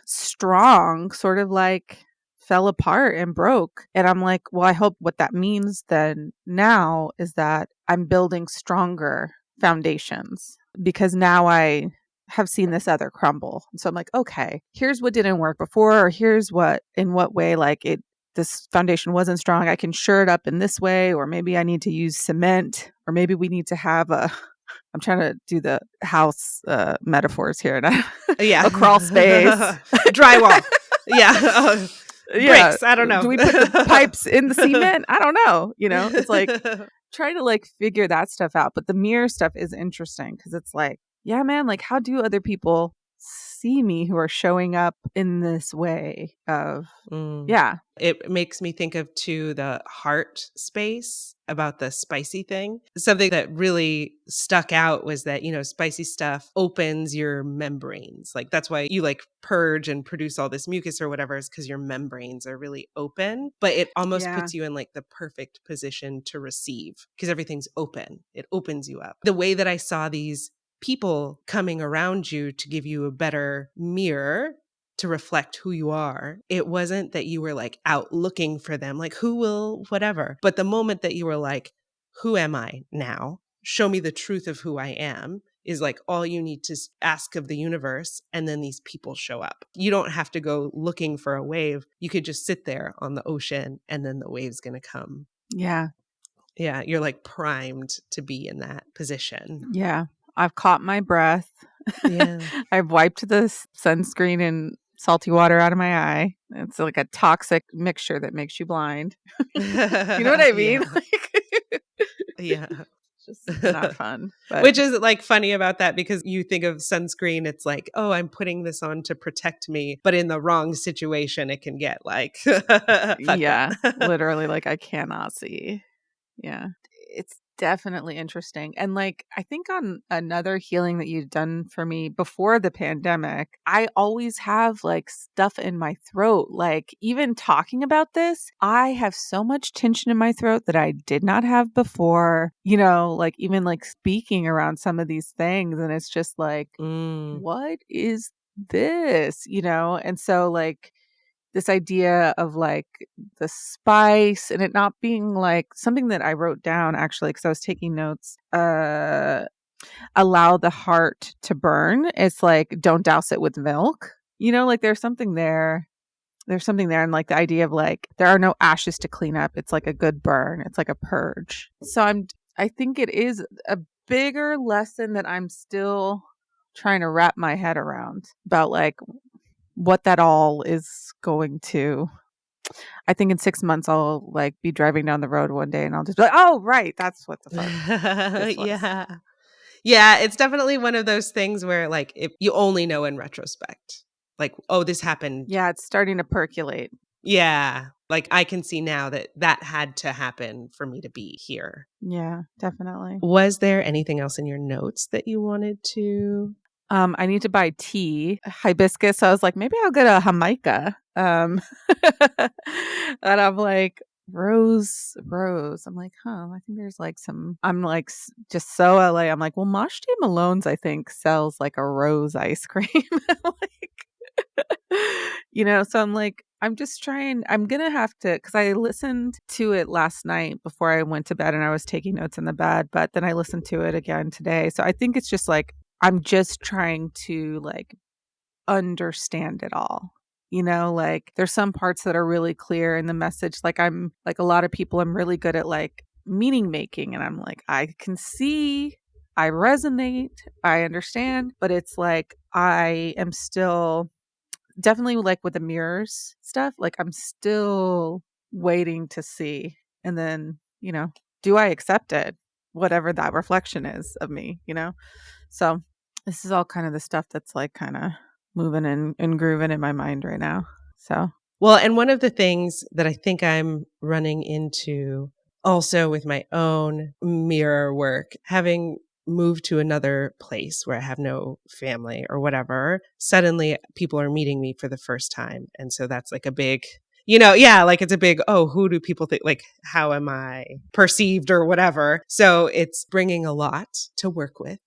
strong sort of like fell apart and broke. And I'm like, well, I hope what that means then now is that I'm building stronger foundations because now I have seen this other crumble. And so I'm like, okay, here's what didn't work before, or here's what, in what way, like this foundation wasn't strong. I can shore it up in this way, or maybe I need to use cement, or maybe we need to have I'm trying to do the house metaphors here. A crawl space. Drywall. Yeah. Bricks. I don't know. Do we put the pipes in the cement? I don't know. It's like trying to like figure that stuff out. But the mirror stuff is interesting because it's like, yeah, man, like how do other people see me who are showing up in this way of, yeah. It makes me think of too the heart space about the spicy thing. Something that really stuck out was that, spicy stuff opens your membranes. Like that's why you like purge and produce all this mucus or whatever, is because your membranes are really open. But it almost puts you in like the perfect position to receive because everything's open. It opens you up. The way that I saw these people coming around you to give you a better mirror to reflect who you are. It wasn't that you were like out looking for them, like who will, whatever. But the moment that you were like, who am I now? Show me the truth of who I am is like all you need to ask of the universe. And then these people show up. You don't have to go looking for a wave. You could just sit there on the ocean and then the wave's going to come. Yeah. Yeah. You're like primed to be in that position. Yeah. I've caught my breath. Yeah. I've wiped the sunscreen and salty water out of my eye. It's like a toxic mixture that makes you blind. You know what I mean? Yeah. It's just not fun. But. Which is like funny about that because you think of sunscreen, it's like, oh, I'm putting this on to protect me. But in the wrong situation, it can get like, yeah, literally like I cannot see. Yeah. It's definitely interesting. And like, I think on another healing that you've done for me before the pandemic, I always have like stuff in my throat. Like even talking about this, I have so much tension in my throat that I did not have before, like even like speaking around some of these things. And it's just like, what is this, And so like, this idea of like the spice and it not being like something that I wrote down actually because I was taking notes. Allow the heart to burn. It's like don't douse it with milk. Like there's something there. There's something there, and like the idea of like there are no ashes to clean up. It's like a good burn. It's like a purge. So I think it is a bigger lesson that I'm still trying to wrap my head around about like what that all is going to. I think in 6 months I'll like be driving down the road one day and I'll just be like, oh right, that's what the fuck. Yeah, it's definitely one of those things where like if you only know in retrospect, like, oh, this happened. Yeah, it's starting to percolate. Yeah, like I can see now that had to happen for me to be here. Yeah, definitely. Was there anything else in your notes that you wanted to? I need to buy tea, hibiscus. So I was like, maybe I'll get a Jamaica. And I'm like, rose. I'm like, I think there's like I'm like, just so LA. I'm like, well, Mosh Tea Malone's, I think, sells like a rose ice cream. So I'm like, I'm just trying, I'm going to have to, because I listened to it last night before I went to bed and I was taking notes in the bed, but then I listened to it again today. So I think it's just like, I'm just trying to like understand it all. Like there's some parts that are really clear in the message. Like I'm like a lot of people, I'm really good at like meaning making. And I'm like, I can see, I resonate, I understand, but it's like, I am still definitely like with the mirrors stuff. Like I'm still waiting to see. And then, do I accept it? Whatever that reflection is of me, So this is all kind of the stuff that's like kind of moving and grooving in my mind right now. So, well, and one of the things that I think I'm running into also with my own mirror work, having move to another place where I have no family or whatever, suddenly people are meeting me for the first time. And so that's like a big, like it's a big, oh, who do people think, like, how am I perceived or whatever? So it's bringing a lot to work with.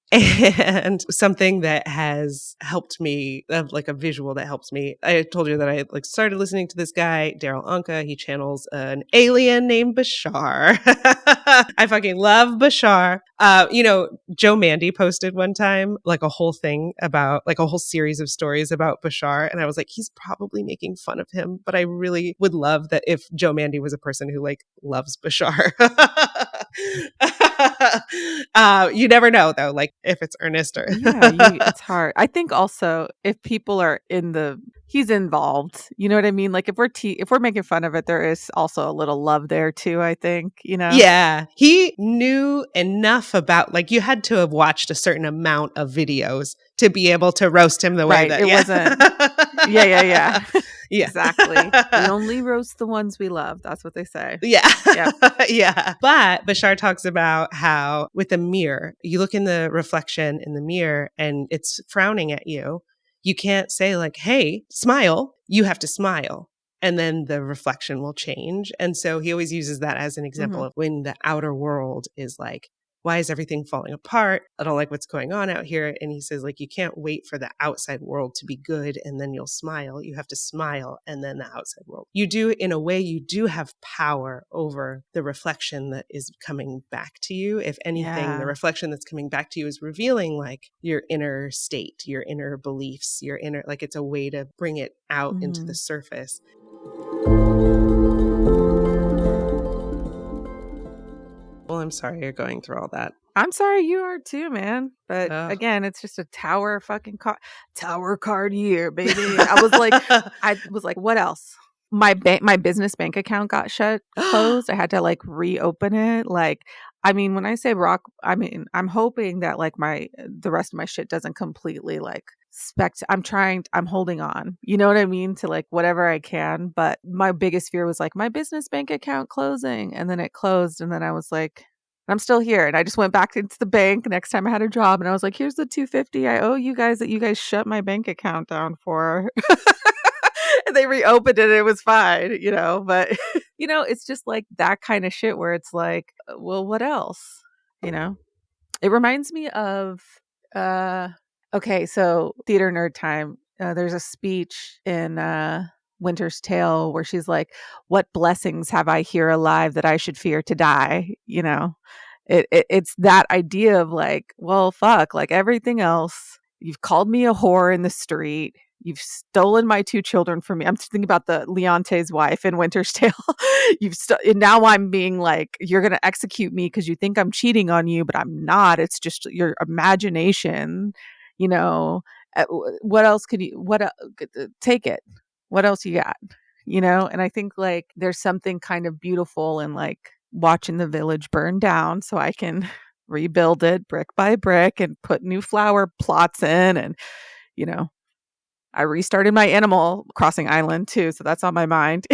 And something that has helped me, like a visual that helps me. I told you that I like started listening to this guy, Daryl Anka. He channels an alien named Bashar. I fucking love Bashar. Joe Mandy posted one time like a whole thing about like a whole series of stories about Bashar. And I was like, he's probably making fun of him, but I really would love that if Joe Mandy was a person who like loves Bashar. You never know though, like if it's Ernest or it's hard. I think also if people are he's involved, you know what I mean? Like if we're making fun of it, there is also a little love there too, I think, Yeah, he knew enough about, like, you had to have watched a certain amount of videos to be able to roast him the way that it wasn't. Yeah. Yeah. Exactly. We only roast the ones we love. That's what they say. Yeah. Yep. Yeah. But Bashar talks about how with a mirror, you look in the reflection in the mirror and it's frowning at you. You can't say like, hey, smile. You have to smile. And then the reflection will change. And so he always uses that as an example of when the outer world is like, why is everything falling apart? I don't like what's going on out here. And he says, like, you can't wait for the outside world to be good and then you'll smile. You have to smile and then the outside world. You do, in a way, you do have power over the reflection that is coming back to you. If anything, the reflection that's coming back to you is revealing like your inner state, your inner beliefs, your inner, like it's a way to bring it out into the surface. Well, I'm sorry you're going through all that. I'm sorry you are too, man. But again, it's just a tower card year, baby. I was like, what else? My business bank account got closed. I had to like reopen it. Like, I mean, when I say I'm hoping that like the rest of my shit doesn't completely like I'm holding on, you know what I mean? To like whatever I can. But my biggest fear was like my business bank account closing, and then it closed. And then I was like, I'm still here. And I just went back into the bank next time I had a job. And I was like, here's the $250 I owe you guys that you guys shut my bank account down for. And they reopened it. It was fine, but it's just like that kind of shit where it's like, well, what else? It reminds me of, okay. So theater nerd time. There's a speech in, Winter's Tale where she's like, what blessings have I here alive that I should fear to die? It's that idea of like, well, fuck, like everything else. You've called me a whore in the street. You've stolen my 2 children from me. I'm thinking about the Leonte's wife in Winter's Tale. And now I'm being like, you're going to execute me because you think I'm cheating on you, but I'm not. It's just your imagination. What else could you, take it? What else you got? And I think like there's something kind of beautiful in like watching the village burn down so I can rebuild it brick by brick and put new flower plots in. And, I restarted my Animal Crossing island too. So that's on my mind.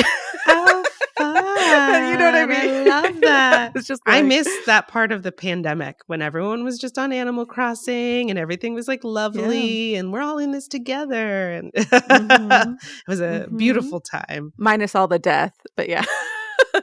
Oh, fun. You know what I mean? I love that. It's just like, I missed that part of the pandemic when everyone was just on Animal Crossing and everything was like lovely and we're all in this together. And it was a beautiful time. Minus all the death, but yeah.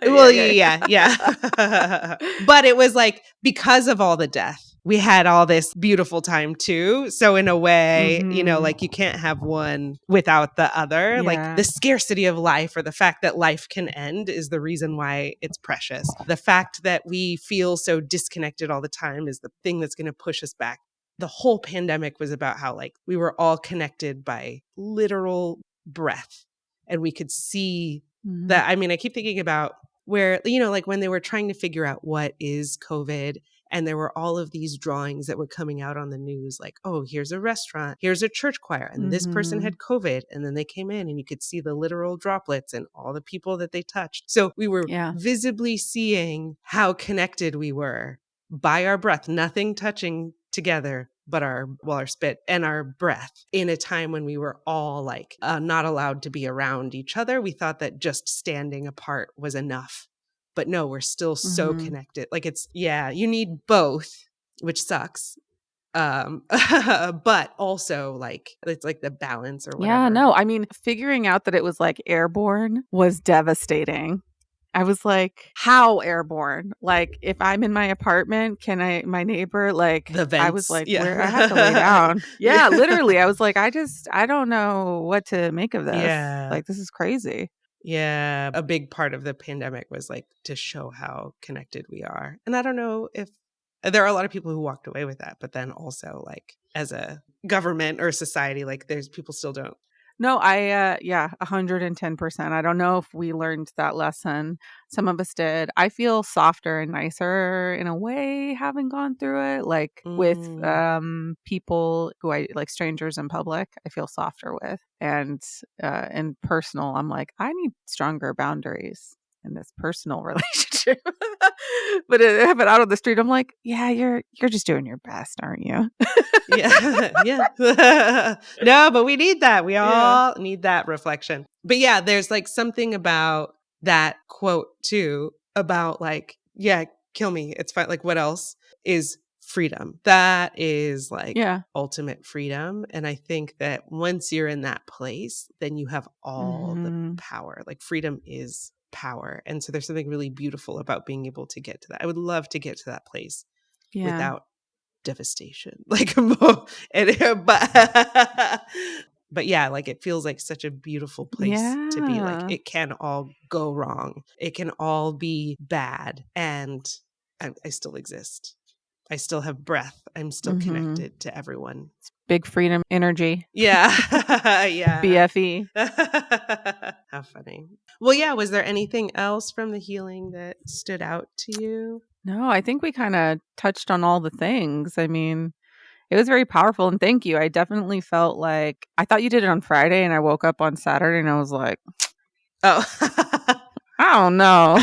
Well, yeah. But it was like, because of all the death, we had all this beautiful time too. So in a way, like you can't have one without the other. Yeah. Like the scarcity of life or the fact that life can end is the reason why it's precious. The fact that we feel so disconnected all the time is the thing that's going to push us back. The whole pandemic was about how like we were all connected by literal breath and we could see that. I mean, I keep thinking about where, like when they were trying to figure out what is COVID. And there were all of these drawings that were coming out on the news like, oh, here's a restaurant, here's a church choir, and this person had COVID. And then they came in and you could see the literal droplets and all the people that they touched. So we were visibly seeing how connected we were by our breath, nothing touching together but our spit and our breath in a time when we were all like not allowed to be around each other. We thought that just standing apart was enough But no, we're still so Mhm. connected. Like you need both, which sucks. But also like it's like the balance or Yeah, whatever. no, I mean, figuring out that it was like airborne was devastating. I was like, how airborne? Like, if I'm in my apartment, my neighbor, like, The I was vents. like, where I have to lay Yeah. down. Yeah, literally. I was like, I don't know what to make of this. Yeah. Like, this is crazy. Yeah. A big part of the pandemic was like to show how connected we are. And I don't know if there are a lot of people who walked away with that, but then also like as a government or society, like there's people still don't. No, 110%. I don't know if we learned that lesson. Some of us did. I feel softer and nicer in a way having gone through it. Like with people who I like, strangers in public, I feel softer with. And in personal, I'm like, I need stronger boundaries in this personal relationship. but out on the street, I'm like, yeah, you're just doing your best, aren't you? Yeah. No, but we need that. We all need that reflection. But yeah, there's like something about that quote too about like, yeah, kill me. It's fine. Like what else is freedom? That is like ultimate freedom. And I think that once you're in that place, then you have all the power. Like freedom is power. And so there's something really beautiful about being able to get to that. I would love to get to that place without devastation. Like but yeah, like it feels like such a beautiful place to be. Like it can all go wrong, it can all be bad, and I still exist. I still have breath. I'm still connected to everyone. It's big freedom energy. Yeah. Yeah. BFE. How funny. Well, yeah, was there anything else from the healing that stood out to you? No, I think we kind of touched on all the things. I mean, it was very powerful, and thank you. I definitely felt like I thought you did it on Friday, and I woke up on Saturday and I was like, oh, I don't know.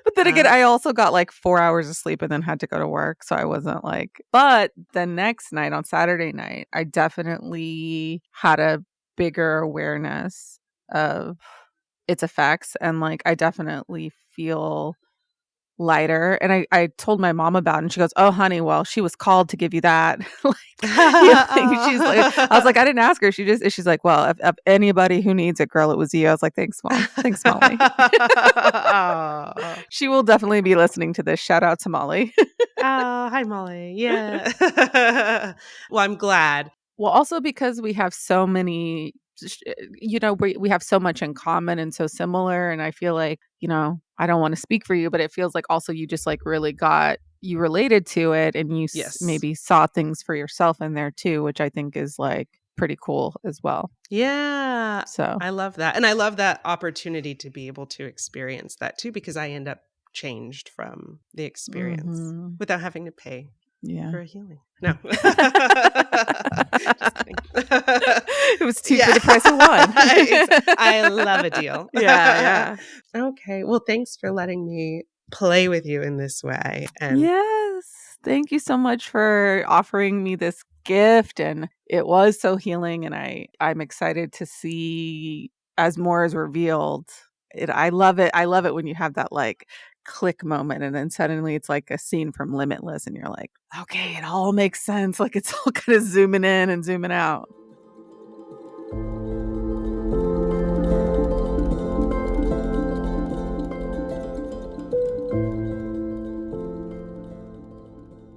But then again, I also got like 4 hours of sleep and then had to go to work. So I wasn't like, but the next night on Saturday night, I definitely had a bigger awareness of its effects. And like, I definitely feel lighter. And I told my mom about it, and she goes, oh honey, well, she was called to give you that. Like, she's like, I was like, I didn't ask her. She's like, well, if anybody who needs it, girl, it was you. I was like, thanks Mom. Thanks Molly. She will definitely be listening to this. Shout out to Molly. Oh, hi Molly. Yeah. Well, I'm glad. Well, also because we have so many, we have so much in common and so similar. And I feel like, I don't want to speak for you, but it feels like also you just like really you related to it, and you maybe saw things for yourself in there too, which I think is like pretty cool as well. Yeah. So I love that. And I love that opportunity to be able to experience that too, because I end up changed from the experience without having to pay for a healing. No. Just kidding. It was 2 for the price of 1. I love a deal. Yeah. Okay. Well, thanks for letting me play with you in this way. And yes. Thank you so much for offering me this gift. And it was so healing. And I'm excited to see as more is revealed. I love it. I love it when you have that like click moment, and then suddenly it's like a scene from Limitless, and you're like, okay, it all makes sense. Like it's all kind of zooming in and zooming out.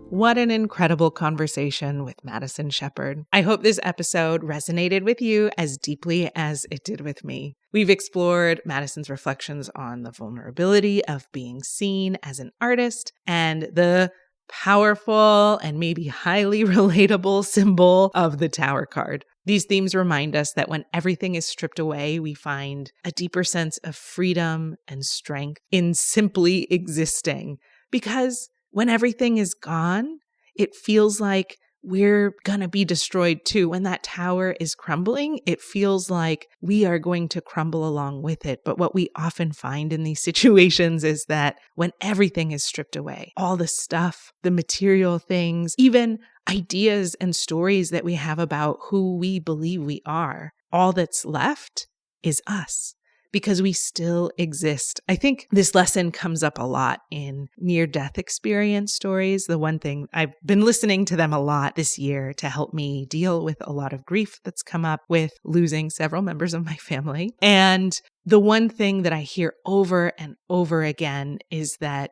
What an incredible conversation with Madison Shepard. I hope this episode resonated with you as deeply as it did with me. We've explored Madison's reflections on the vulnerability of being seen as an artist and the powerful and maybe highly relatable symbol of the Tower card. These themes remind us that when everything is stripped away, we find a deeper sense of freedom and strength in simply existing. Because when everything is gone, it feels like we're going to be destroyed too. When that tower is crumbling, it feels like we are going to crumble along with it. But what we often find in these situations is that when everything is stripped away, all the stuff, the material things, even ideas and stories that we have about who we believe we are, all that's left is us. because we still exist. I think this lesson comes up a lot in near-death experience stories. The one thing, I've been listening to them a lot this year to help me deal with a lot of grief that's come up with losing several members of my family. And the one thing that I hear over and over again is that,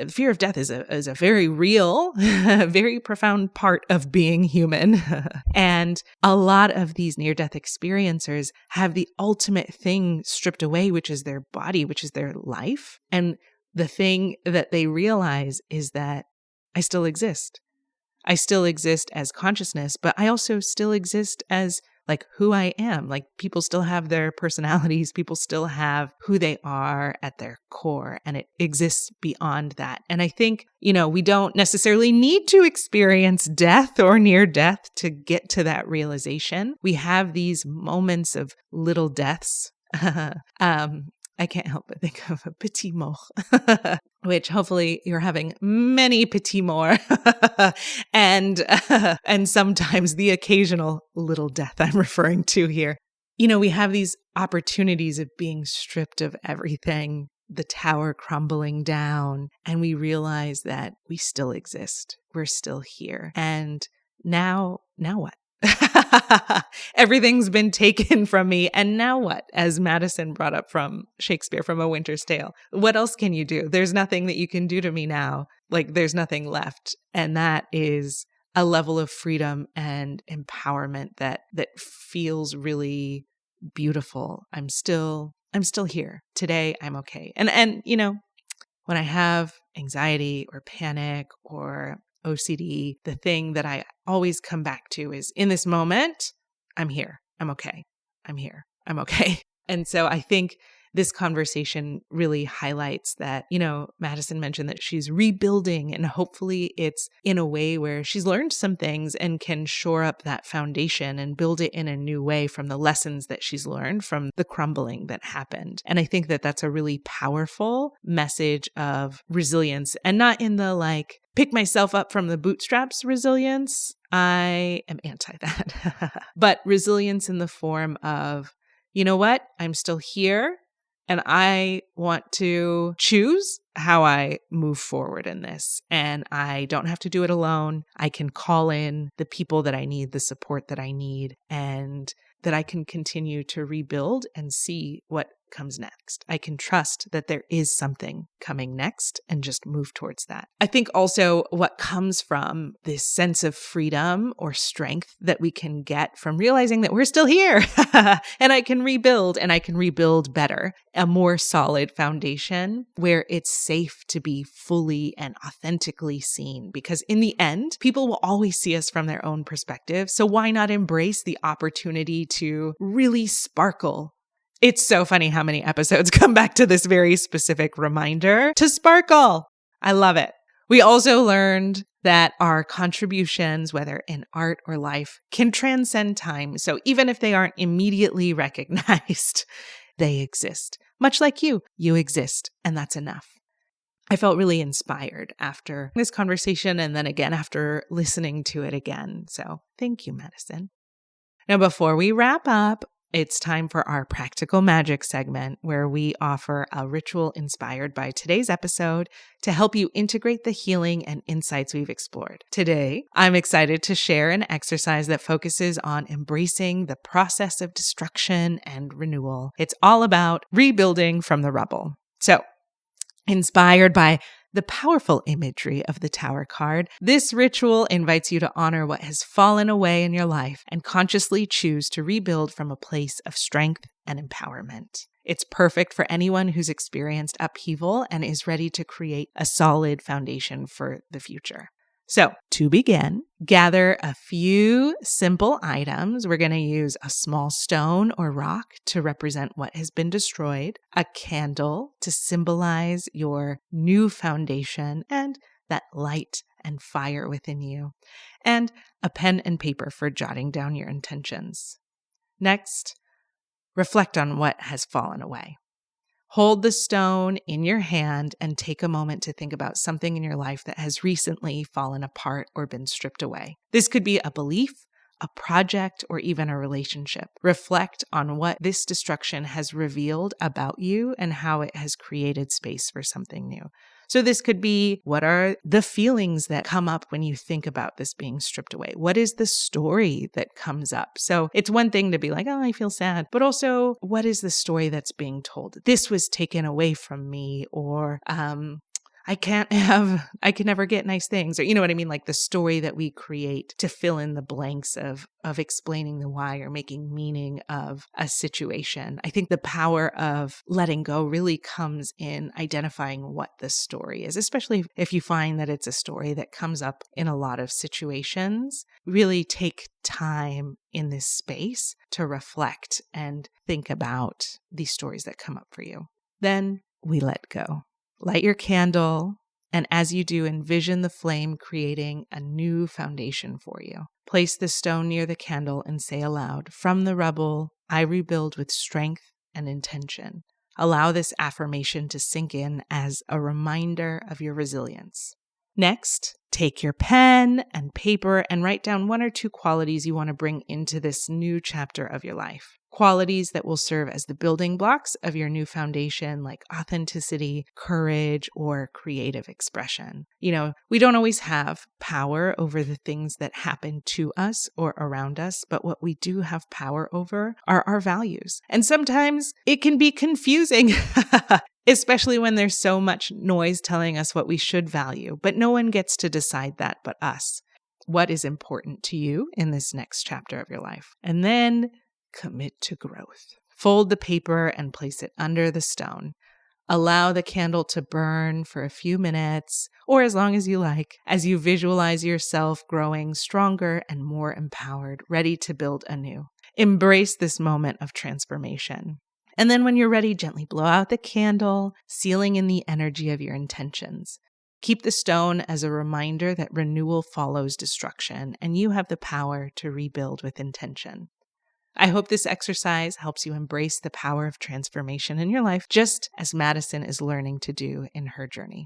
fear of death is a very real, very profound part of being human. And a lot of these near-death experiencers have the ultimate thing stripped away, which is their body, which is their life. And the thing that they realize is that I still exist. I still exist as consciousness, but I also still exist as who I am. People still have their personalities. People still have who they are at their core, and it exists beyond that. And I think, we don't necessarily need to experience death or near death to get to that realization. We have these moments of little deaths. I can't help but think of a petit mort, which hopefully you're having many petit morts and sometimes the occasional little death I'm referring to here. We have these opportunities of being stripped of everything, the tower crumbling down, and we realize that we still exist. We're still here. And now what? Everything's been taken from me. And now what? As Madison brought up from Shakespeare, from A Winter's Tale. What else can you do? There's nothing that you can do to me now. There's nothing left. And that is a level of freedom and empowerment that feels really beautiful. I'm still here. Today, I'm okay. And when I have anxiety or panic or OCD, the thing that I always come back to is, in this moment, I'm here. I'm okay. I'm here. I'm okay. And so I think this conversation really highlights that, Madison mentioned that she's rebuilding, and hopefully it's in a way where she's learned some things and can shore up that foundation and build it in a new way from the lessons that she's learned from the crumbling that happened. And I think that that's a really powerful message of resilience, and not in the pick myself up from the bootstraps resilience. I am anti that. But resilience in the form of, you know what? I'm still here, and I want to choose how I move forward in this. And I don't have to do it alone. I can call in the people that I need, the support that I need, and that I can continue to rebuild and see what comes next. I can trust that there is something coming next and just move towards that. I think also what comes from this sense of freedom or strength that we can get from realizing that we're still here and I can rebuild, and I can rebuild better, a more solid foundation where it's safe to be fully and authentically seen. Because in the end, people will always see us from their own perspective. So why not embrace the opportunity to really sparkle? It's so funny how many episodes come back to this very specific reminder to sparkle. I love it. We also learned that our contributions, whether in art or life, can transcend time. So even if they aren't immediately recognized, they exist. Much like you exist, and that's enough. I felt really inspired after this conversation, and then again after listening to it again. So thank you, Madison. Now, before we wrap up, it's time for our Practical Magic segment, where we offer a ritual inspired by today's episode to help you integrate the healing and insights we've explored. Today, I'm excited to share an exercise that focuses on embracing the process of destruction and renewal. It's all about rebuilding from the rubble. So, inspired by the powerful imagery of the Tower card, this ritual invites you to honor what has fallen away in your life and consciously choose to rebuild from a place of strength and empowerment. It's perfect for anyone who's experienced upheaval and is ready to create a solid foundation for the future. So, to begin, gather a few simple items. We're going to use a small stone or rock to represent what has been destroyed, a candle to symbolize your new foundation and that light and fire within you, and a pen and paper for jotting down your intentions. Next, reflect on what has fallen away. Hold the stone in your hand and take a moment to think about something in your life that has recently fallen apart or been stripped away. This could be a belief, a project, or even a relationship. Reflect on what this destruction has revealed about you and how it has created space for something new. So this could be, what are the feelings that come up when you think about this being stripped away? What is the story that comes up? So it's one thing to be like, oh, I feel sad, but also what is the story that's being told? This was taken away from me, or I can never get nice things, or you know what I mean? Like the story that we create to fill in the blanks of explaining the why or making meaning of a situation. I think the power of letting go really comes in identifying what the story is, especially if you find that it's a story that comes up in a lot of situations. Really take time in this space to reflect and think about these stories that come up for you. Then we let go. Light your candle, and as you do, envision the flame creating a new foundation for you. Place the stone near the candle and say aloud, "From the rubble, I rebuild with strength and intention." Allow this affirmation to sink in as a reminder of your resilience. Next, take your pen and paper and write down 1 or 2 qualities you want to bring into this new chapter of your life. Qualities that will serve as the building blocks of your new foundation, like authenticity, courage, or creative expression. You know, we don't always have power over the things that happen to us or around us, but what we do have power over are our values. And sometimes it can be confusing, especially when there's so much noise telling us what we should value, but no one gets to decide that but us. What is important to you in this next chapter of your life? And then commit to growth. Fold the paper and place it under the stone. Allow the candle to burn for a few minutes, or as long as you like, as you visualize yourself growing stronger and more empowered, ready to build anew. Embrace this moment of transformation. And then when you're ready, gently blow out the candle, sealing in the energy of your intentions. Keep the stone as a reminder that renewal follows destruction, and you have the power to rebuild with intention. I hope this exercise helps you embrace the power of transformation in your life, just as Madison is learning to do in her journey.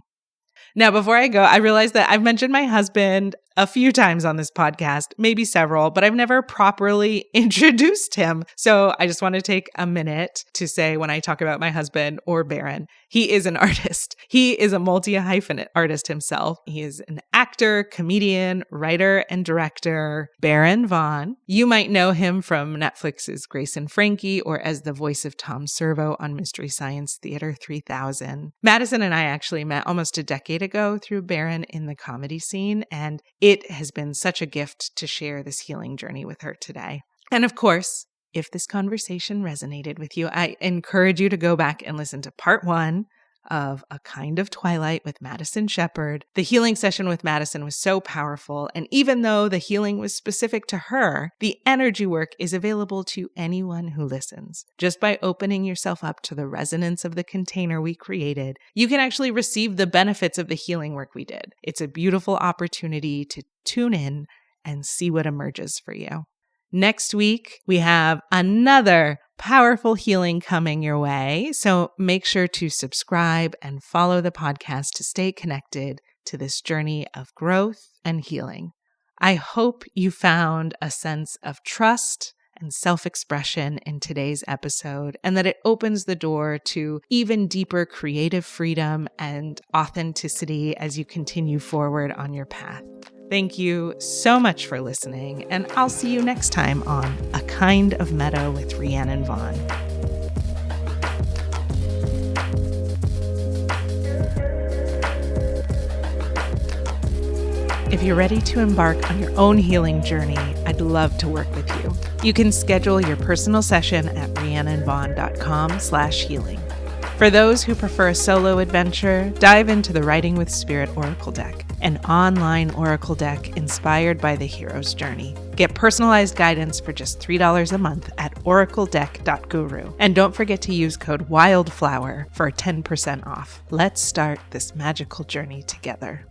Now, before I go, I realized that I've mentioned my husband a few times on this podcast, maybe several, but I've never properly introduced him. So I just want to take a minute to say, when I talk about my husband or Baron, he is an artist. He is a multi-hyphenate artist himself. He is an actor, comedian, writer, and director. Baron Vaughn. You might know him from Netflix's Grace and Frankie, or as the voice of Tom Servo on Mystery Science Theater 3000. Madison and I actually met almost a decade ago through Baron in the comedy scene, and it has been such a gift to share this healing journey with her today. And of course, if this conversation resonated with you, I encourage you to go back and listen to part 1 of A Kind of Twilight with Madison Shepard. The healing session with Madison was so powerful, and even though the healing was specific to her, the energy work is available to anyone who listens. Just by opening yourself up to the resonance of the container we created, you can actually receive the benefits of the healing work we did. It's a beautiful opportunity to tune in and see what emerges for you. Next week, we have another powerful healing coming your way. So make sure to subscribe and follow the podcast to stay connected to this journey of growth and healing. I hope you found a sense of trust and self-expression in today's episode, and that it opens the door to even deeper creative freedom and authenticity as you continue forward on your path. Thank you so much for listening, and I'll see you next time on A Kind of Meadow with Rhiannon Vaughn. If you're ready to embark on your own healing journey, I'd love to work with you. You can schedule your personal session at rhiannonvaughn.com/healing. For those who prefer a solo adventure, dive into the Writing with Spirit Oracle deck, an online oracle deck inspired by the hero's journey. Get personalized guidance for just $3 a month at oracledeck.guru. And don't forget to use code WILDFLOWER for 10% off. Let's start this magical journey together.